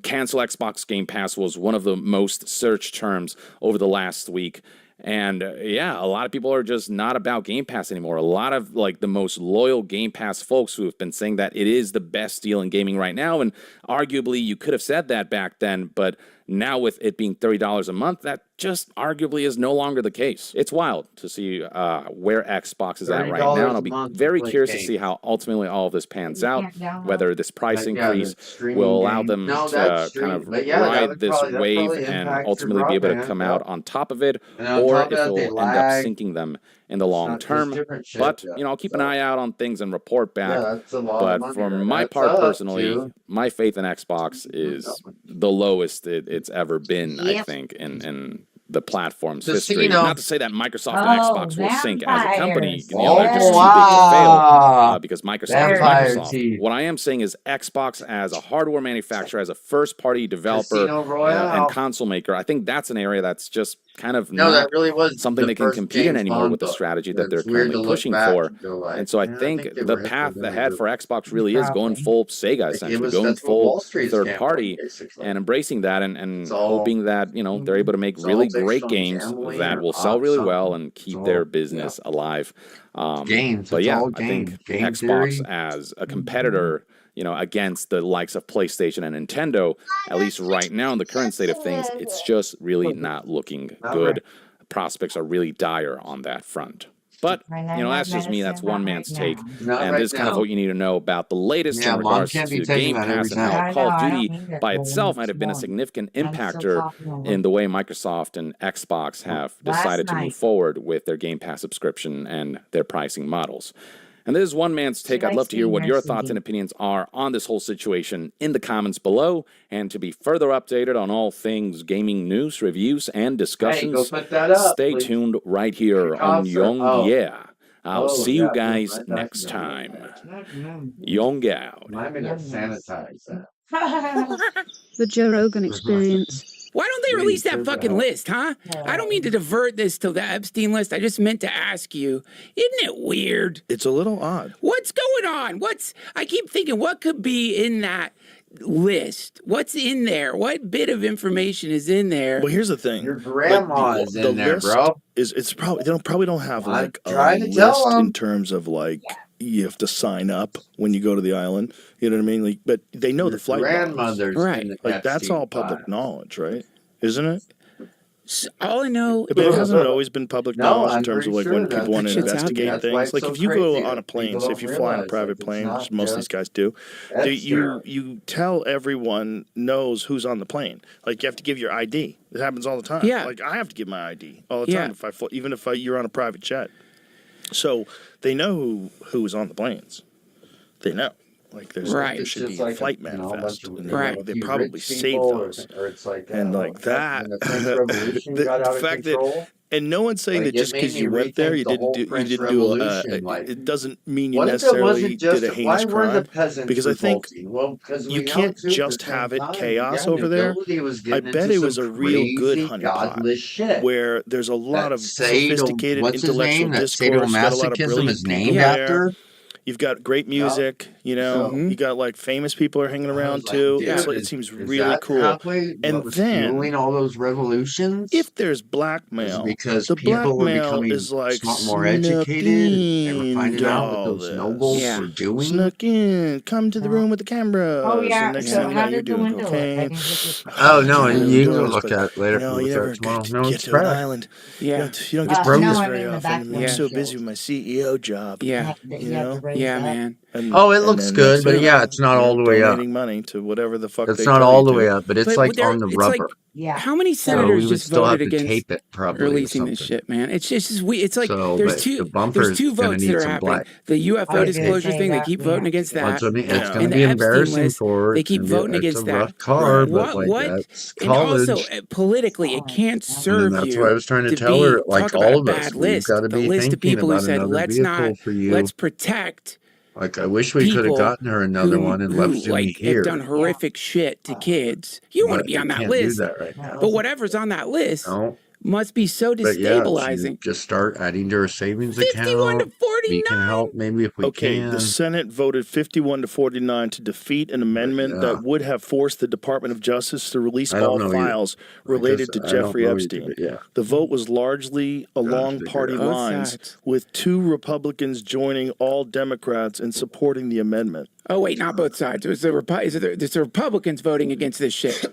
Speaker 13: Cancel Xbox Game Pass was one of the most searched terms over the last week. And a lot of people are just not about Game Pass anymore. A lot of the most loyal Game Pass folks who have been saying that it is the best deal in gaming right now, and arguably you could have said that back then, but now with it being $30 a month, that just arguably is no longer the case. It's wild to see where Xbox is at right now, and I'll be very curious to see how ultimately all of this pans out, whether this price increase will allow them to kind of ride this wave and ultimately be able to come out on top of it, or if it will end up sinking them in the long term. But, I'll keep an eye out on things and report back. But for my part personally, my faith in Xbox is the lowest it's ever been, I think, in the platform's history. Not to say that Microsoft and Xbox will sink as a company. They're just too big to fail because Microsoft is Microsoft. What I am saying is Xbox as a hardware manufacturer, as a first-party developer and console maker, I think that's an area that's just kind of not something they can compete in anymore with the strategy that they're currently pushing for. And so I think the path ahead for Xbox really is going full Sega, essentially, going full third party and embracing that and hoping that, they're able to make really great games that will sell really well and keep their business alive. But I think Xbox as a competitor, against the likes of PlayStation and Nintendo, at least right now in the current state of things, it's just really not looking good. Prospects are really dire on that front. But, that's just me. That's one man's take. And this is kind of what you need to know about the latest in regards to Game Pass and how Call of Duty by itself might have been a significant impactor in the way Microsoft and Xbox have decided to move forward with their Game Pass subscription and their pricing models. And this is one man's take. I'd love to hear what your thoughts and opinions are on this whole situation in the comments below. And to be further updated on all things gaming news, reviews, and discussions, stay tuned right here on Young Yeah. I'll see you guys next time. Young out.
Speaker 14: The Joe Rogan Experience.
Speaker 15: Why don't they release that fucking list, huh? I don't mean to divert this to the Epstein list. I just meant to ask you. Isn't it weird?
Speaker 4: It's a little odd.
Speaker 15: What's going on? I keep thinking, what could be in that list? What's in there? What bit of information is in there?
Speaker 4: Well, here's the thing.
Speaker 2: Your grandma is in there, bro.
Speaker 4: It's probably they probably don't have like a list in terms of like you have to sign up when you go to the island. You know what I mean? Like, but they know the flight
Speaker 2: grandmother's
Speaker 15: right.
Speaker 4: Like that's all public knowledge, right? Isn't it?
Speaker 15: All I know,
Speaker 4: but it hasn't always been public knowledge in terms of like when people want to investigate things. Like if you go on a plane, say if you fly on a private plane, which most of these guys do, you tell everyone knows who's on the plane. Like you have to give your ID. It happens all the time.
Speaker 15: Yeah.
Speaker 4: Like I have to give my ID all the time if I fly, even if you're on a private jet. So they know who was on the planes. They know. Like there should be a flight manifest. And they probably saved those. And like that, the fact that, and no one's saying that just because you went there, you didn't do it doesn't mean you necessarily did a heinous crime. Because I think you can't just have it chaos over there. I bet it was a real good honeypot where there's a lot of sophisticated intellectual discourse. You got a lot of brilliant people there. You've got great music, you know. You got like famous people are hanging around too. It seems really cool. And then
Speaker 2: all those revolutions,
Speaker 4: if there's blackmail,
Speaker 2: because
Speaker 4: the
Speaker 2: people were
Speaker 4: blackmail
Speaker 2: becoming
Speaker 4: is like
Speaker 2: more educated. They were finding out what those nobles were doing.
Speaker 4: Snuck in, come to the room with the camera.
Speaker 3: Oh yeah.
Speaker 4: And next
Speaker 3: So
Speaker 4: thing you
Speaker 3: how
Speaker 4: know, you're
Speaker 3: did the
Speaker 4: doing
Speaker 3: window
Speaker 4: cocaine.
Speaker 2: Oh no, you can go look at it later.
Speaker 4: You never get to an island.
Speaker 15: Yeah.
Speaker 4: You don't get to do this very often. I'm so busy with my CEO job.
Speaker 15: Yeah.
Speaker 4: You know?
Speaker 15: Yeah, man.
Speaker 2: It looks good, but yeah, it's not all the way up.
Speaker 4: Donating money to whatever the fuck.
Speaker 2: It's not all the way up, but it's like on the rubber.
Speaker 15: How many senators just voted against
Speaker 2: tape it
Speaker 15: releasing this shit, man? It's just it's like there's two
Speaker 2: the
Speaker 15: votes that are happening. The UFO disclosure thing, they keep voting against that.
Speaker 2: It's going to be embarrassing for
Speaker 15: they keep voting against that. And also politically, it can't serve you.
Speaker 2: That's why I was trying to tell her, like all of us, we've got to be
Speaker 15: list of people who said, let's protect.
Speaker 2: Like, I wish we could have gotten her another one and left Jimmy here.
Speaker 15: Have done horrific shit to kids. You don't want to be on that list.
Speaker 2: Do that right now.
Speaker 15: But whatever's on that list must be so destabilizing.
Speaker 2: Just start adding to her savings
Speaker 15: 51
Speaker 2: account.
Speaker 15: to 49.
Speaker 2: We can help maybe if we can.
Speaker 4: The Senate voted 51 to 49 to defeat an amendment that would have forced the Department of Justice to release all files related to Jeffrey Epstein. The vote was largely along party lines, with 2 Republicans joining all Democrats in supporting the amendment.
Speaker 15: Oh wait, not both sides. It was the Republicans voting against this shit.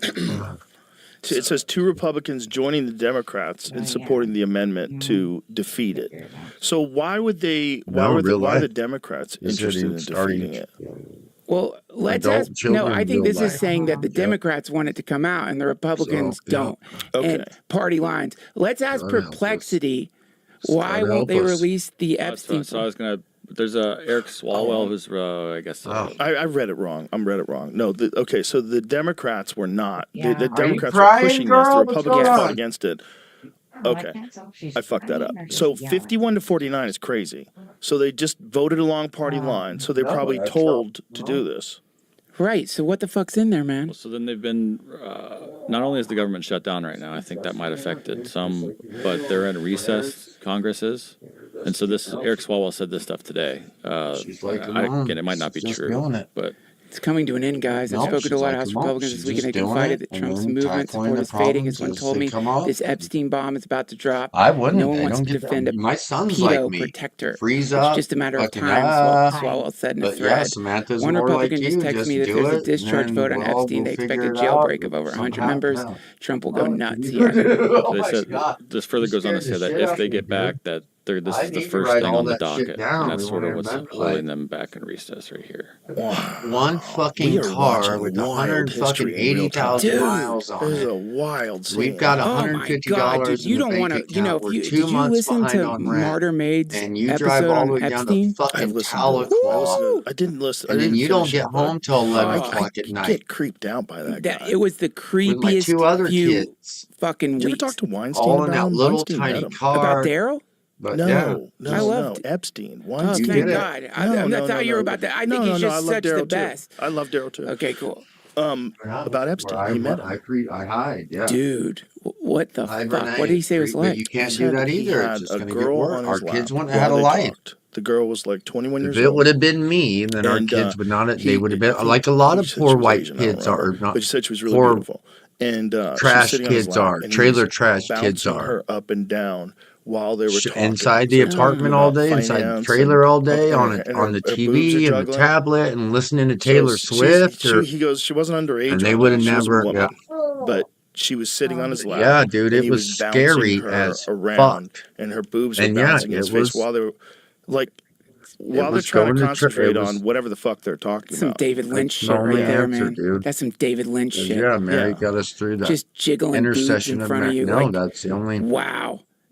Speaker 4: It says 2 Republicans joining the Democrats in supporting the amendment to defeat it. So why would they? Why were the Democrats interested in defeating it?
Speaker 15: Well, let's ask. No, I think this is saying that the Democrats want it to come out and the Republicans don't. And party lines. Let's ask Perplexity. Why won't they release the Epstein?
Speaker 16: So I was gonna. There's Eric Swalwell, who's I guess.
Speaker 4: I read it wrong. I read it wrong. No, so the Democrats were not. The Democrats were pushing this. The Republicans fought against it. Okay, I fucked that up. So 51 to 49 is crazy. So they just voted along party lines. So they're probably told to do this.
Speaker 15: Right. So what the fuck's in there, man?
Speaker 16: So then they've been. Not only is the government shut down right now, I think that might affect it some, but they're in recess. Congress is. And so this Eric Swalwell said this stuff today. Again, it might not be true, but
Speaker 15: it's coming to an end, guys. I've spoken to a lot of House Republicans this week, and they confided that Trump's movement support is fading. As one told me, this Epstein bomb is about to drop.
Speaker 2: I wouldn't.
Speaker 15: No one wants to defend a pedo protector.
Speaker 2: Freeze up.
Speaker 15: It's just a matter of time, Swalwell said in a thread. One Republican just texted me that there's a discharge vote on Epstein. They expect a jailbreak of over 100 members. Trump will go nuts. He added.
Speaker 16: They said this further goes on to say that if they get back, that this is the first thing on the docket, and that's sort of what's holding them back in recess right here.
Speaker 2: One fucking car with 180,000 miles on it.
Speaker 4: This is a wild scene.
Speaker 2: We've got $150
Speaker 15: you don't want to, you know, did you listen to Martyr Maid's episode on Epstein?
Speaker 2: I
Speaker 4: didn't listen.
Speaker 2: And then you don't get home till 11 o'clock at night.
Speaker 4: I get creeped out by that guy.
Speaker 15: It was the creepiest
Speaker 2: with my 2 other kids.
Speaker 15: Fucking weeks.
Speaker 4: Did you ever talk to Weinstein
Speaker 2: all in that little tiny car?
Speaker 15: About Daryl?
Speaker 2: But
Speaker 4: no, Epstein.
Speaker 15: Weinstein. Oh, thank God. I thought you were about that. I think he's just such the best.
Speaker 4: I love Daryl too.
Speaker 15: Okay, cool.
Speaker 4: About Epstein, he met him.
Speaker 2: I hide, yeah.
Speaker 15: Dude, what the fuck? What did he say was like?
Speaker 2: But you can't do that either. It's just going to get worse. Our kids wouldn't have had a life.
Speaker 4: The girl was like 21 years
Speaker 2: old. If it would have been me, then our kids would not. They would have been like a lot of poor white kids are.
Speaker 4: But she said she was really beautiful. And
Speaker 2: trash kids are. Trailer trash kids are.
Speaker 4: Her up and down. While they were talking.
Speaker 2: Inside the apartment all day, inside the trailer all day, on the TV and the tablet, and listening to Taylor Swift.
Speaker 4: He goes, she wasn't underage,
Speaker 2: and they would have never. Yeah.
Speaker 4: But she was sitting on his lap.
Speaker 2: Yeah, dude, it was scary as fuck.
Speaker 4: And her boobs were bouncing in his face while they were while they're trying to concentrate on whatever the fuck they're talking about.
Speaker 15: Some David Lynch shit right there, man. Dude. That's some David Lynch shit.
Speaker 2: Yeah, Mary got us through that.
Speaker 15: Just jiggling intercession in front of you.
Speaker 2: No, that's the only.
Speaker 15: Wow.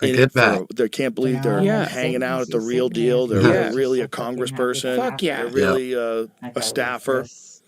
Speaker 12: They can't believe they're hanging out at the real deal. They're really a congressperson.
Speaker 15: Fuck yeah.
Speaker 12: They're really a staffer.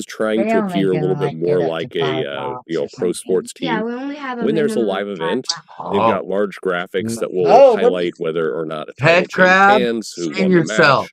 Speaker 17: is trying
Speaker 14: They
Speaker 17: to
Speaker 14: only
Speaker 17: appear a
Speaker 14: can
Speaker 17: little bit
Speaker 14: like
Speaker 17: more
Speaker 14: get up
Speaker 17: like
Speaker 14: to 5
Speaker 17: a
Speaker 14: blocks
Speaker 17: you know,
Speaker 14: or
Speaker 17: pro
Speaker 14: something.
Speaker 17: sports
Speaker 1: Yeah,
Speaker 17: team.
Speaker 1: we only have a
Speaker 17: When there's a
Speaker 1: minimum
Speaker 17: live
Speaker 1: of 5
Speaker 17: event,
Speaker 1: blocks.
Speaker 17: they've got large graphics that will
Speaker 2: Oh,
Speaker 17: highlight whether or not a title
Speaker 2: head
Speaker 17: changed
Speaker 2: crab,
Speaker 17: hands, who
Speaker 2: save
Speaker 17: won the
Speaker 2: yourself.
Speaker 17: match.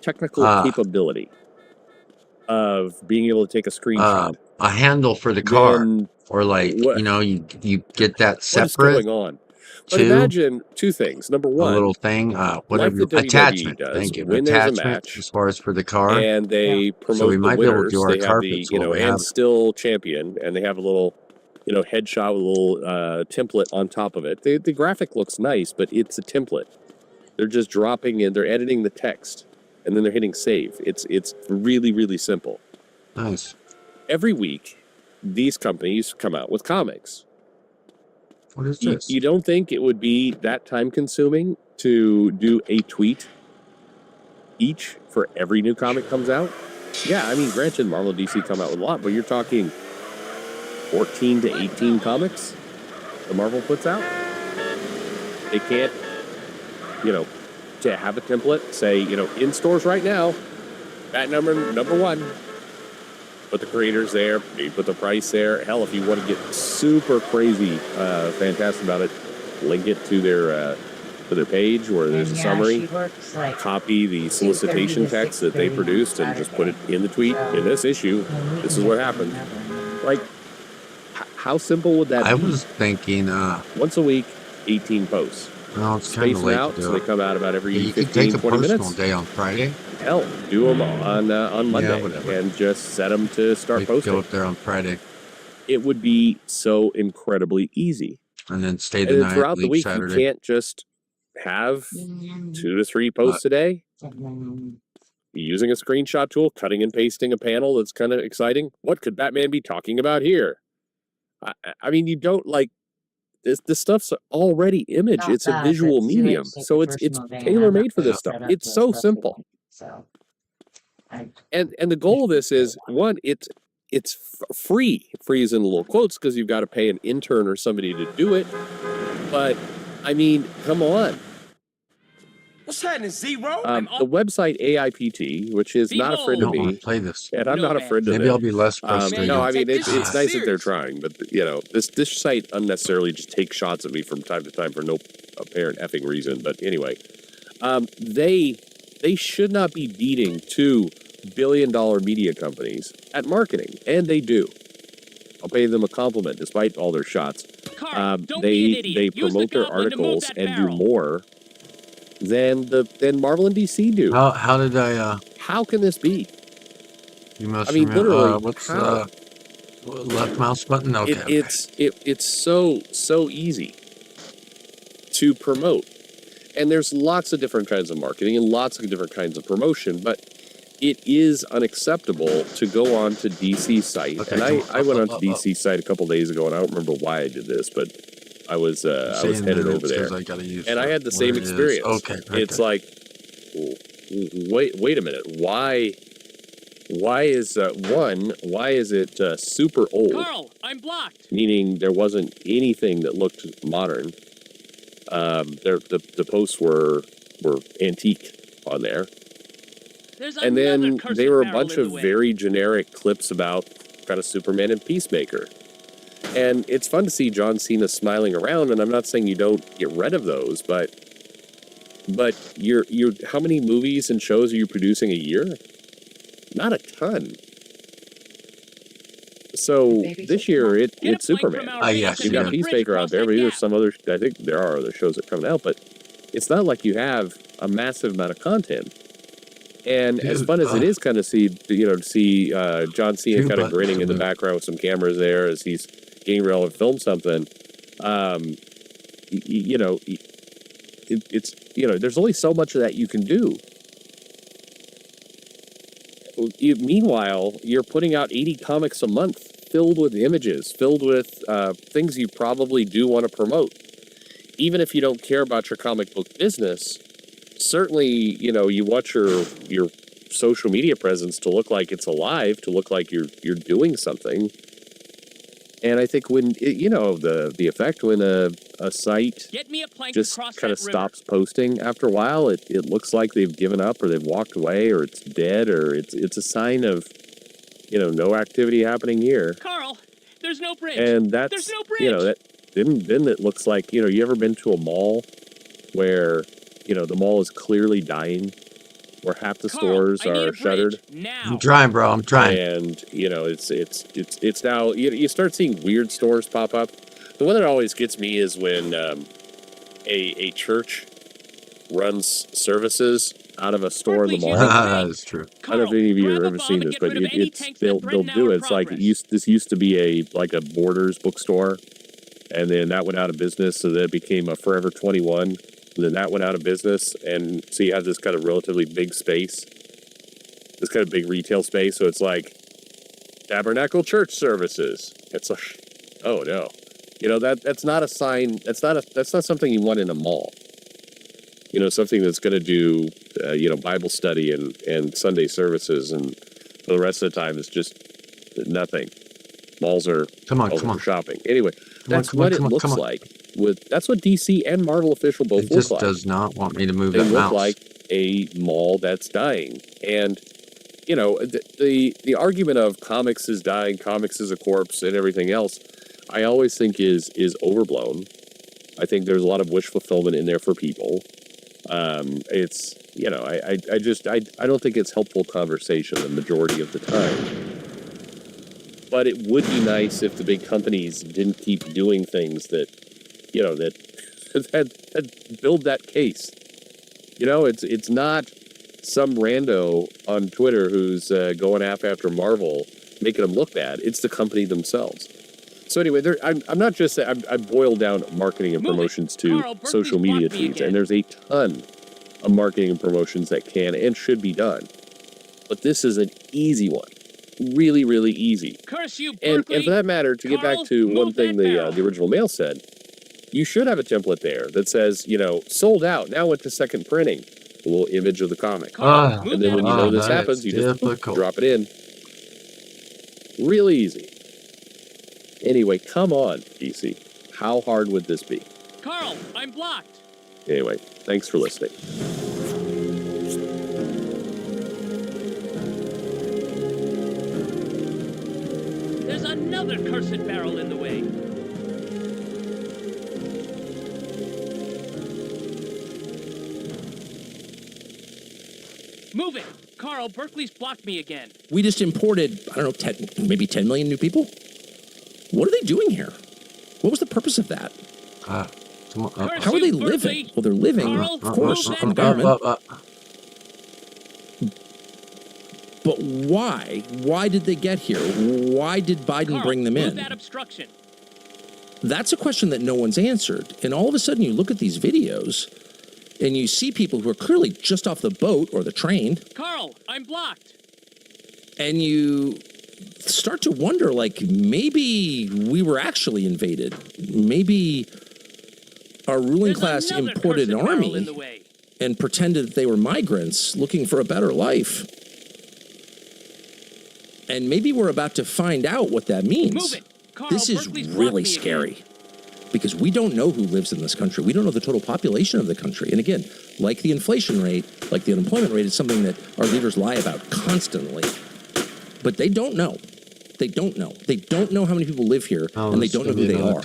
Speaker 17: technical capability of being able to take a screenshot,
Speaker 2: a handle for the car,
Speaker 17: then
Speaker 2: or like
Speaker 17: what,
Speaker 2: you get that
Speaker 17: what is
Speaker 2: separate
Speaker 17: going on? But
Speaker 2: to
Speaker 17: imagine two things. Number
Speaker 2: a
Speaker 17: one,
Speaker 2: little thing,
Speaker 17: like
Speaker 2: whatever
Speaker 17: the WWE
Speaker 2: attachment.
Speaker 17: does,
Speaker 2: Thank you.
Speaker 17: when there's a
Speaker 2: Attachment
Speaker 17: match
Speaker 2: as far as for the car.
Speaker 17: and they
Speaker 2: So we
Speaker 17: promote the
Speaker 2: might be able to do
Speaker 17: winners,
Speaker 2: our
Speaker 17: they have the,
Speaker 2: carpets
Speaker 17: you
Speaker 2: while
Speaker 17: know,
Speaker 2: we
Speaker 17: and
Speaker 2: have.
Speaker 17: still champion, and they have a little, headshot with a little template on top of it. The graphic looks nice, but it's a template. They're just dropping in, they're editing the text, and then they're hitting save. It's really, really simple.
Speaker 2: Nice.
Speaker 17: Every week, these companies come out with comics.
Speaker 2: What is this?
Speaker 17: You don't think it would be that time consuming to do a tweet each for every new comic comes out? Yeah, I mean, granted, Marvel and DC come out with a lot, but you're talking 14 to 18 comics that Marvel puts out. They can't, to have a template, say, in stores right now, that number one. Put the creators there, maybe put the price there. Hell, if you want to get super crazy, fantastic about it, link it to their page where there's a summary. Copy the solicitation text that they produced and just put it in the tweet. In this issue, this is what happened. Like, how simple would that be?
Speaker 2: I was thinking,
Speaker 17: once a week, 18 posts.
Speaker 2: Well, it's kind of
Speaker 17: Space
Speaker 2: late
Speaker 17: out,
Speaker 2: to do
Speaker 17: so
Speaker 2: it.
Speaker 17: they come out about every
Speaker 2: You
Speaker 17: 15,
Speaker 2: could take a
Speaker 17: 20
Speaker 2: personal
Speaker 17: minutes.
Speaker 2: day on Friday.
Speaker 17: Hell, do them on Monday
Speaker 2: whatever.
Speaker 17: and just set them to start posting.
Speaker 2: Go up there on Friday
Speaker 17: It would be so incredibly easy.
Speaker 2: and then stay the
Speaker 17: And then
Speaker 2: night.
Speaker 17: throughout the
Speaker 2: leave
Speaker 17: week,
Speaker 2: Saturday.
Speaker 17: you can't just have 2 to 3 posts a day. Using a screenshot tool, cutting and pasting a panel that's kind of exciting. What could Batman be talking about here? I mean, you don't like this stuff's already image.
Speaker 14: Not
Speaker 17: It's a
Speaker 14: bad,
Speaker 17: visual
Speaker 14: but too late
Speaker 17: medium,
Speaker 14: to take
Speaker 17: so
Speaker 14: the
Speaker 17: it's
Speaker 14: personal day and
Speaker 17: tailor
Speaker 14: I'm not
Speaker 17: made for this
Speaker 14: set
Speaker 17: stuff.
Speaker 14: up
Speaker 17: It's
Speaker 14: to
Speaker 17: so
Speaker 14: especially
Speaker 17: simple.
Speaker 14: one, so
Speaker 17: And the goal of this is one, it's free. Free is in little quotes because you've got to pay an intern or somebody to do it. But I mean, come on.
Speaker 6: What's happening, Zero?
Speaker 17: The website AIPT, which is not a friend
Speaker 2: I
Speaker 17: of
Speaker 2: don't want
Speaker 17: me,
Speaker 2: to play this.
Speaker 17: and I'm not a friend of
Speaker 2: Maybe
Speaker 17: them.
Speaker 2: I'll be less frustrated.
Speaker 17: No, I mean it's
Speaker 6: this
Speaker 17: nice that they're
Speaker 6: serious.
Speaker 17: trying, but this site unnecessarily just takes shots at me from time to time for no apparent effing reason. But anyway, they should not be beating $2 billion media companies at marketing, and they do. I'll pay them a compliment despite all their shots. They promote their articles and do more than Marvel and DC do.
Speaker 2: How did I?
Speaker 17: How can this be?
Speaker 2: You must.
Speaker 17: I mean, literally,
Speaker 2: what's
Speaker 17: how?
Speaker 2: left mouse button? Okay.
Speaker 17: It's so easy to promote, and there's lots of different kinds of marketing and lots of different kinds of promotion, but it is unacceptable to go on to DC's site.
Speaker 2: Okay,
Speaker 17: and I went on to DC's site a couple days ago, and I don't remember why I did this, but I was headed over there, and I had the same experience.
Speaker 2: Okay.
Speaker 17: It's like, wait a minute, why is it super old?
Speaker 6: Carl, I'm blocked.
Speaker 17: Meaning there wasn't anything that looked modern. The posts were antique on there. And then they were a bunch of very generic clips about kind of Superman and Peacemaker. And it's fun to see John Cena smiling around, and I'm not saying you don't get rid of those, but you're how many movies and shows are you producing a year? Not a ton. So this year it's Superman.
Speaker 2: Yes,
Speaker 17: You've got Peacemaker out there, maybe there's some other. I think there are other shows that are coming out, but it's not like you have a massive amount of content. And as fun as it is, kind of see John Cena kind of grinning in the background with some cameras there as he's getting ready to film something. There's only so much of that you can do. Meanwhile, you're putting out 80 comics a month filled with images, filled with things you probably do want to promote. Even if you don't care about your comic book business, certainly, you want your social media presence to look like it's alive, to look like you're doing something. And I think when, the effect when a site just kind of stops posting after a while, it looks like they've given up or they've walked away or it's dead or it's a sign of, no activity happening here.
Speaker 6: Carl, there's no bridge.
Speaker 17: And that's,
Speaker 6: there's no bridge.
Speaker 17: Then it looks like, you ever been to a mall where, the mall is clearly dying, where half the stores are shuttered.
Speaker 2: I'm trying, bro. I'm trying.
Speaker 17: And it's now you start seeing weird stores pop up. The one that always gets me is when a church runs services out of a store in the mall.
Speaker 2: That's true.
Speaker 17: I don't know if any of you have ever seen this, but they'll do it. It's like this used to be a Borders bookstore, and then that went out of business, so that it became a Forever 21. And then that went out of business, and so you have this kind of relatively big space, this kind of big retail space. So it's like Tabernacle Church Services. It's like, oh no, that's not a sign. That's not something you want in a mall. Something that's going to do, Bible study and Sunday services, and for the rest of the time, it's just nothing. Malls are for shopping. Anyway, that's what it looks like. That's what DC and Marvel official both look like.
Speaker 2: It just does not want me to move
Speaker 17: that
Speaker 2: mouse.
Speaker 17: They look like a mall that's dying. And, the argument of comics is dying, comics is a corpse, and everything else, I always think is overblown. I think there's a lot of wish fulfillment in there for people. It's, I don't think it's helpful conversation the majority of the time. But it would be nice if the big companies didn't keep doing things that build that case. It's not some rando on Twitter who's going after Marvel, making them look bad. It's the company themselves. So anyway, I'm not just saying, I boiled down marketing and promotions to social media feeds, and there's a ton of marketing and promotions that can and should be done. But this is an easy one. Really, really easy.
Speaker 6: Curse you,
Speaker 17: and for that matter, to get back to one thing the original mail said, you should have a template there that says, sold out, now went to second printing. A little image of the comic. And then when this happens, you just drop it in. Really easy. Anyway, come on, DC. How hard would this be?
Speaker 6: Carl, I'm blocked.
Speaker 17: Anyway, thanks for listening.
Speaker 6: There's another cursed barrel in the way. Move it! Carl, Berkeley's blocked me again.
Speaker 18: We just imported, I don't know, maybe 10 million new people? What are they doing here? What was the purpose of that? How are they living? Well, they're living, of course, on the government. But why? Why did they get here? Why did Biden bring them in?
Speaker 6: That obstruction.
Speaker 18: That's a question that no one's answered. And all of a sudden you look at these videos and you see people who are clearly just off the boat or the train.
Speaker 6: Carl, I'm blocked.
Speaker 18: And you start to wonder, like, maybe we were actually invaded. Maybe our ruling class imported an army and pretended that they were migrants looking for a better life. And maybe we're about to find out what that means.
Speaker 6: Move it. Carl,
Speaker 18: this is really scary because we don't know who lives in this country. We don't know the total population of the country. And again, like the inflation rate, like the unemployment rate, is something that our leaders lie about constantly. But they don't know. They don't know. They don't know how many people live here, and they don't know who they are. Of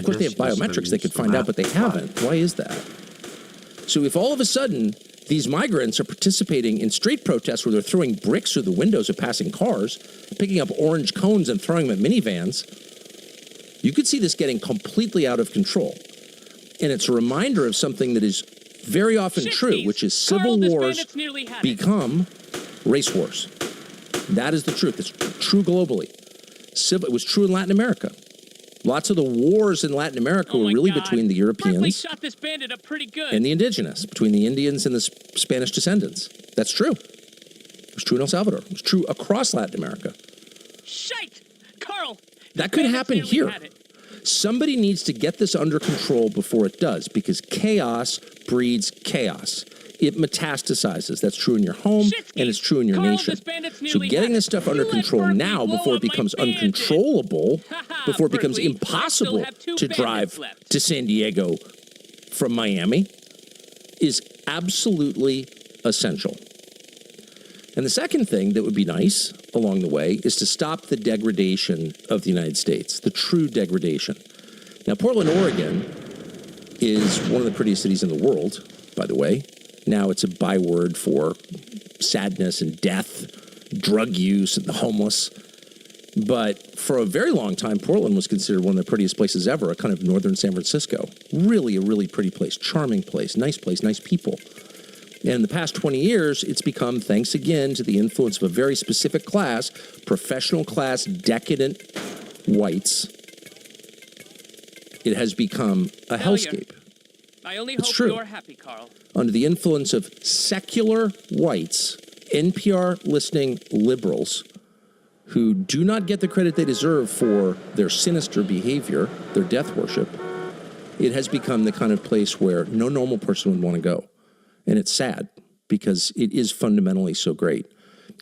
Speaker 18: course, they have biometrics they could find out, but they haven't. Why is that? So if all of a sudden these migrants are participating in street protests where they're throwing bricks through the windows of passing cars, picking up orange cones and throwing them at minivans, you could see this getting completely out of control. And it's a reminder of something that is very often true, which is civil wars become race wars. That is the truth. It's true globally. It was true in Latin America. Lots of the wars in Latin America were really between the Europeans
Speaker 6: shot this bandit up pretty good.
Speaker 18: and the indigenous, between the Indians and the Spanish descendants. That's true. It was true in El Salvador. It was true across Latin America.
Speaker 6: Shite! Carl!
Speaker 18: That could happen here. Somebody needs to get this under control before it does, because chaos breeds chaos. It metastasizes. That's true in your home, and it's true in your nation. So getting this stuff under control now before it becomes uncontrollable, before it becomes impossible to drive to San Diego from Miami, is absolutely essential. And the second thing that would be nice along the way is to stop the degradation of the United States, the true degradation. Now, Portland, Oregon is one of the prettiest cities in the world, by the way. Now it's a byword for sadness and death, drug use and the homeless. But for a very long time, Portland was considered one of the prettiest places ever, a kind of northern San Francisco. Really a really pretty place, charming place, nice nice people. And in the past 20 years, it's become, thanks again to the influence of a very specific class, professional class, decadent whites, it has become a hellscape.
Speaker 19: I only
Speaker 18: It's
Speaker 19: hope
Speaker 18: true.
Speaker 19: you're happy, Carl.
Speaker 18: Under the influence of secular whites, NPR-listening liberals, who do not get the credit they deserve for their sinister behavior, their death worship, it has become the kind of place where no normal person would want to go. And it's sad, because it is fundamentally so great.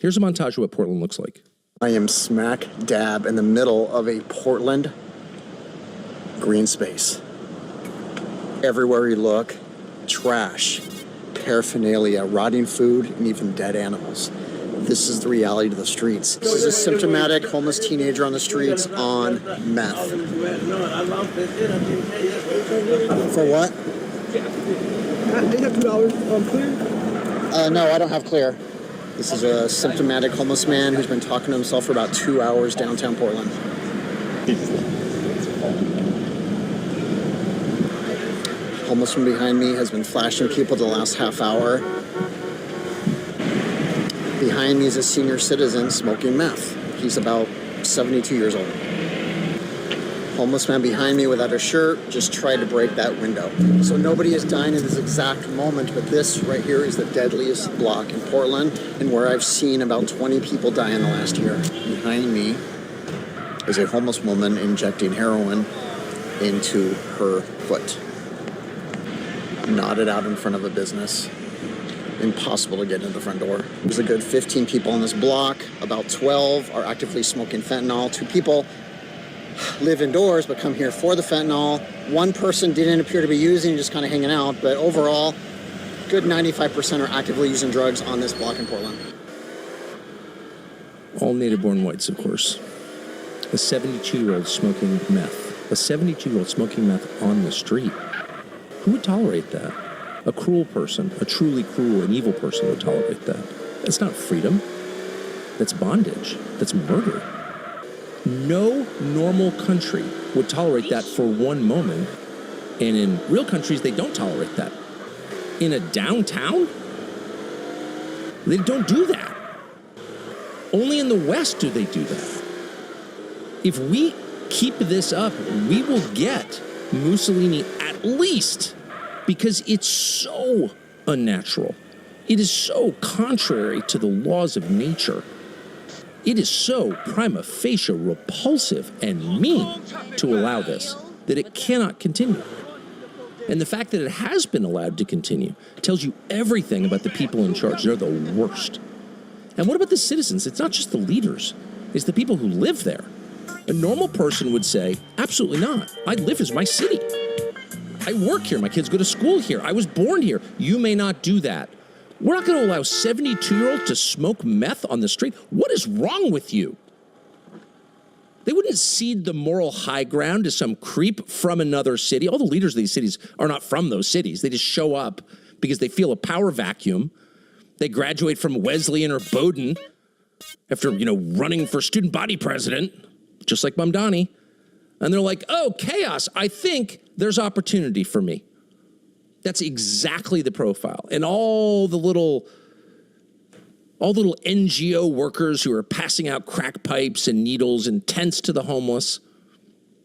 Speaker 18: Here's a montage of what Portland looks like.
Speaker 20: I am smack dab in the middle of a Portland green space. Everywhere you look, trash, paraphernalia, rotting food, and even dead animals. This is the reality of the streets. This is a symptomatic homeless teenager on the streets on meth. For what?
Speaker 21: They have $2 clear?
Speaker 20: No, I don't have clear. This is a symptomatic homeless man who's been talking to himself for about 2 hours downtown Portland. Homeless from behind me has been flashing people the last half hour. Behind me is a senior citizen smoking meth. He's about 72 years old. Homeless man behind me without a shirt just tried to break that window. So nobody is dying in this exact moment, but this right here is the deadliest block in Portland and where I've seen about 20 people die in the last year. Behind me is a homeless woman injecting heroin into her foot. Knotted out in front of a business. Impossible to get in the front door. There's a good 15 people on this block. About 12 are actively smoking fentanyl. 2 people live indoors but come here for the fentanyl. 1 person didn't appear to be using, just kind of hanging out. But overall, good 95% are actively using drugs on this block in Portland.
Speaker 18: All native-born whites, of course. A 72-year-old smoking meth. A 72-year-old smoking meth on the street. Who would tolerate that? A cruel person, a truly cruel and evil person would tolerate that. That's not freedom. That's bondage. That's murder. No normal country would tolerate that for one moment. And in real countries, they don't tolerate that. In a downtown, they don't do that. Only in the West do they do that. If we keep this up, we will get Mussolini at least, because it's so unnatural. It is so contrary to the laws of nature. It is so prima facie repulsive and mean to allow this that it cannot continue. And the fact that it has been allowed to continue tells you everything about the people in charge. They're the worst. And what about the citizens? It's not just the leaders. It's the people who live there. A normal person would say, absolutely not. I live as my city. I work here. My kids go to school here. I was born here. You may not do that. We're not going to allow 72-year-olds to smoke meth on the street. What is wrong with you? They wouldn't cede the moral high ground to some creep from another city. All the leaders of these cities are not from those cities. They just show up because they feel a power vacuum. They graduate from Wesleyan or Bowdoin after, running for student body president, just like Mamdani. And they're like, oh, chaos. I think there's opportunity for me. That's exactly the profile. And all the little NGO workers who are passing out crack pipes and needles and tents to the homeless,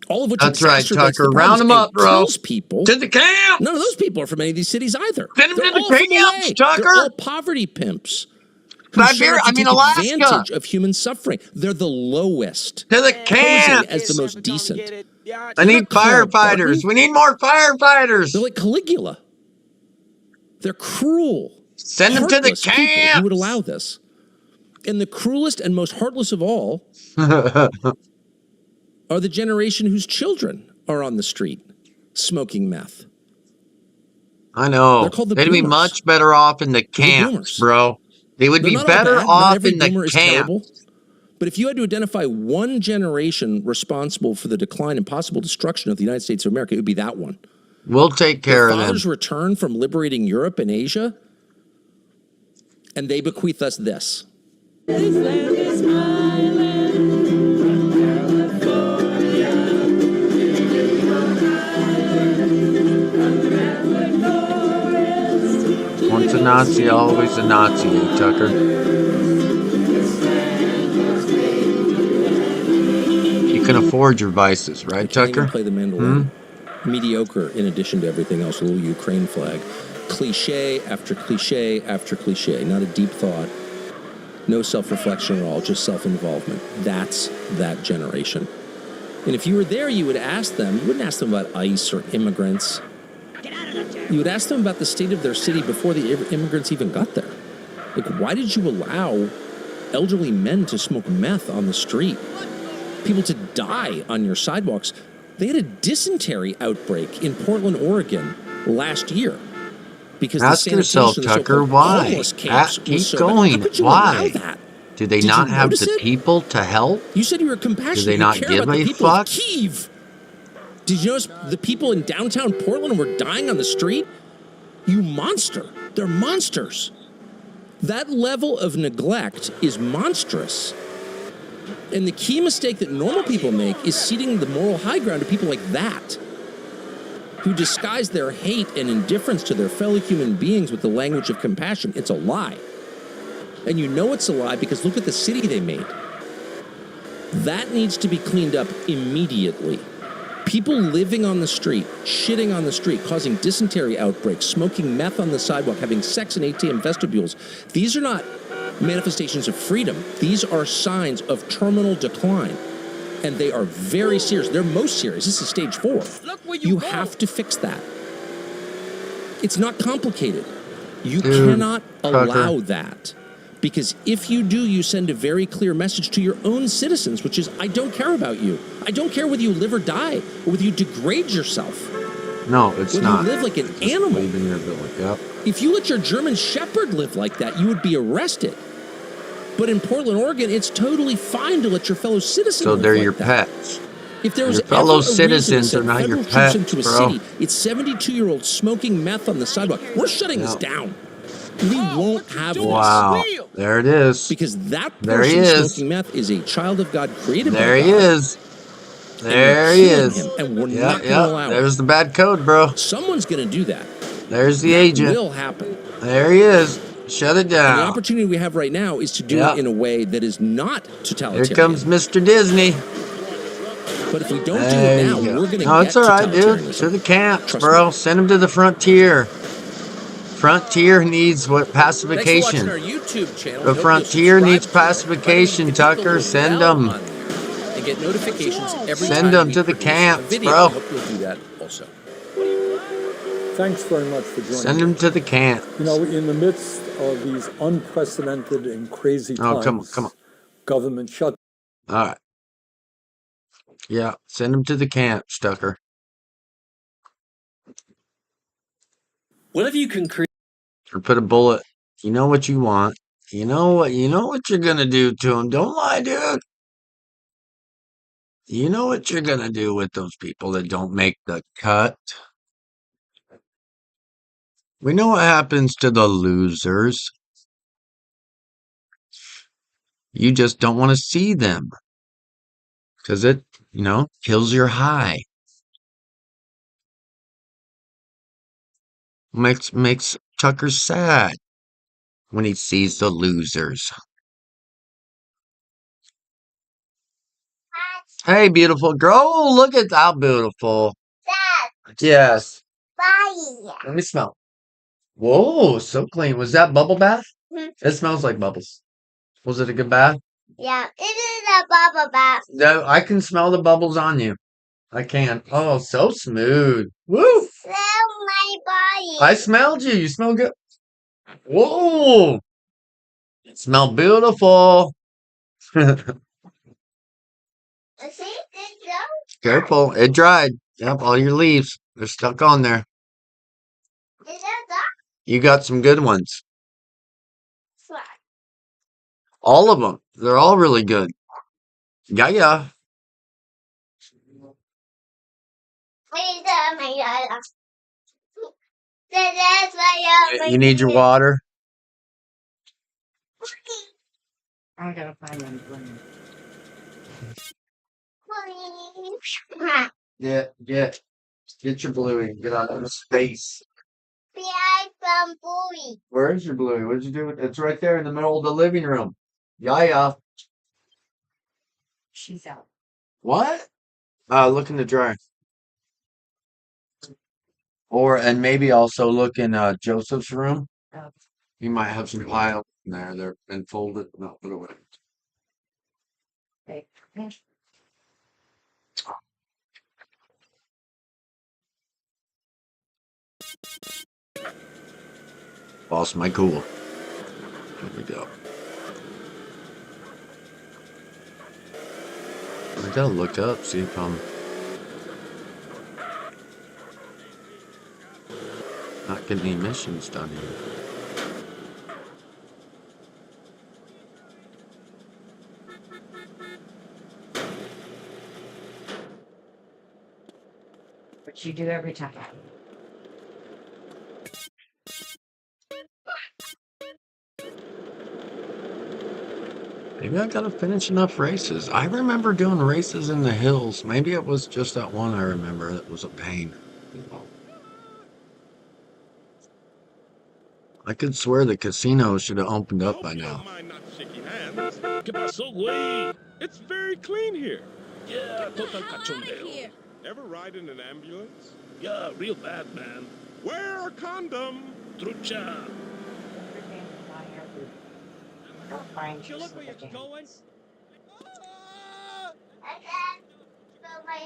Speaker 18: all of which
Speaker 2: that's right, Tucker.
Speaker 18: The
Speaker 2: round them up, bro.
Speaker 18: Kills people.
Speaker 2: To the camp.
Speaker 18: None of those people are from any of these cities either.
Speaker 2: Send them to the camps, Tucker.
Speaker 18: They're all poverty pimps.
Speaker 2: Siberia, Alaska.
Speaker 18: Advantage of human suffering. They're the lowest.
Speaker 2: To the camp.
Speaker 18: As the most decent.
Speaker 2: I need firefighters. We need more firefighters.
Speaker 18: They're like Caligula. They're cruel.
Speaker 2: Send them to the camp.
Speaker 18: Who would allow this? And the cruelest and most heartless of all are the generation whose children are on the street smoking meth.
Speaker 2: I know. They'd be much better off in the camps, bro. They would be better off in the camp.
Speaker 18: But if you had to identify one generation responsible for the decline and possible destruction of the United States of America, it would be that one.
Speaker 2: We'll take care of them.
Speaker 18: Fathers return from liberating Europe and Asia, and they bequeath us this.
Speaker 22: This land is my land.
Speaker 2: Once a Nazi, always a Nazi, Tucker. You can afford your vices, right, Tucker?
Speaker 18: Play the mandolin. Mediocre in addition to everything else, a little Ukraine flag. Cliche after cliche after cliche. Not a deep thought. No self-reflection at all, just self-involvement. That's that generation. And if you were there, you would ask them, you wouldn't ask them about ICE or immigrants. You would ask them about the state of their city before the immigrants even got there. Like, why did you allow elderly men to smoke meth on the street? People to die on your sidewalks. They had a dysentery outbreak in Portland, Oregon last year. Because
Speaker 2: ask yourself, Tucker, why? Keep going. Why? Do they not have the people to help?
Speaker 18: You said you were compassionate.
Speaker 2: Do they not give a fuck?
Speaker 18: Kyiv. Did you notice the people in downtown Portland were dying on the street? You monster. They're monsters. That level of neglect is monstrous. And the key mistake that normal people make is ceding the moral high ground to people like that, who disguise their hate and indifference to their fellow human beings with the language of compassion. It's a lie. And you know it's a lie because look at the city they made. That needs to be cleaned up immediately. People living on the street, shitting on the street, causing dysentery outbreaks, smoking meth on the sidewalk, having sex in ATM vestibules. These are not manifestations of freedom. These are signs of terminal decline. And they are very serious. They're most serious. This is stage 4. You have to fix that. It's not complicated. You cannot allow that. Because if you do, you send a very clear message to your own citizens, which is, I don't care about you. I don't care whether you live or die, or whether you degrade yourself.
Speaker 2: No, it's
Speaker 18: whether
Speaker 2: not.
Speaker 18: You live like an animal.
Speaker 2: Leave in your village. Yep.
Speaker 18: If you let your German Shepherd live like that, you would be arrested. But in Portland, Oregon, it's totally fine to let your fellow citizens live
Speaker 2: they're
Speaker 18: like
Speaker 2: your
Speaker 18: that.
Speaker 2: pets.
Speaker 18: If there was
Speaker 2: your fellow
Speaker 18: ever a
Speaker 2: citizens
Speaker 18: reason to
Speaker 2: are not
Speaker 18: send
Speaker 2: your
Speaker 18: federal troops
Speaker 2: pets,
Speaker 18: into a
Speaker 2: bro.
Speaker 18: city, it's 72-year-olds smoking meth on the sidewalk. We're shutting this down. We won't have this.
Speaker 2: Wow. There it is.
Speaker 18: Because that
Speaker 2: there he
Speaker 18: person
Speaker 2: is.
Speaker 18: smoking meth is a child of God created
Speaker 2: there
Speaker 18: by God.
Speaker 2: He is. There he is.
Speaker 18: Him, and we're not going to allow
Speaker 2: There's
Speaker 18: it.
Speaker 2: the bad code, bro.
Speaker 18: Someone's going to do that.
Speaker 2: There's the
Speaker 18: that
Speaker 2: agent.
Speaker 18: Will happen.
Speaker 2: There he is. Shut it down.
Speaker 18: And the opportunity we have right now is to do it in a way that is not totalitarian.
Speaker 2: Here comes Mr. Disney.
Speaker 18: But if we don't do it now, we're going to
Speaker 2: No, it's all right, dude. To the camps, bro. Send him to the frontier. Frontier needs what? Pacification.
Speaker 6: Thanks for watching our YouTube channel.
Speaker 2: The frontier needs pacification, Tucker. Send them.
Speaker 6: And get notifications every
Speaker 2: Send
Speaker 6: time
Speaker 2: them
Speaker 6: we
Speaker 2: to the
Speaker 6: produce a
Speaker 2: camps,
Speaker 6: video.
Speaker 2: bro.
Speaker 6: I hope you'll do that also.
Speaker 7: Thanks very much for joining.
Speaker 2: Send them to the camp.
Speaker 7: You know, in the midst of these unprecedented and crazy times,
Speaker 2: come on.
Speaker 7: Government shut.
Speaker 2: All right. Yeah, send them to the camps, Tucker.
Speaker 6: What if you can create?
Speaker 2: Or put a bullet. You know what you want. You know what you're gonna do to them. Don't lie, dude. You know what you're gonna do with those people that don't make the cut. We know what happens to the losers. You just don't want to see them. Because it, kills your high. Makes Tucker sad when he sees the losers. Hey, beautiful girl. Oh, look at how beautiful. Dad. Yes.
Speaker 1: Bye.
Speaker 2: Let me smell. Whoa, so clean. Was that bubble bath?
Speaker 1: Mhm.
Speaker 2: It smells like bubbles. Was it a good bath?
Speaker 1: Yeah, it is a bubble bath.
Speaker 2: No, I can smell the bubbles on you. I can. Oh, so smooth. Woo!
Speaker 1: Smell my body.
Speaker 2: I smelled you. You smell good. Whoa! Smell beautiful.
Speaker 1: See, it goes.
Speaker 2: Careful. It dried. Yep, all your leaves. They're stuck on there.
Speaker 1: Is that that?
Speaker 2: You got some good ones.
Speaker 1: What?
Speaker 2: All of them. They're all really good. Yeah. You need your water?
Speaker 14: I gotta find them.
Speaker 2: Get your bluey. Get out of space. Where is your bluey? What'd you do with it's right there in the middle of the living room. Yeah.
Speaker 14: She's out.
Speaker 2: What? Look in the dryer. And maybe also look in Joseph's room.
Speaker 14: Oh.
Speaker 2: He might have some piles in there. They're been folded, not put away.
Speaker 14: Okay.
Speaker 2: Lost my cool. Here we go. I gotta look up, see if I'm not getting any missions done here.
Speaker 14: What you do every time.
Speaker 2: Maybe I gotta finish enough races. I remember doing races in the hills. Maybe it was just that one I remember that was a pain. I could swear the casino should have opened up by now.
Speaker 6: It's very clean here. Yeah, total cachondeo. Ever ride in an ambulance? Yeah, real bad, man. Wear a condom. Trucha. You look where you're going.
Speaker 1: My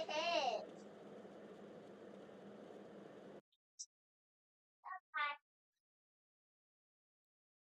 Speaker 1: head.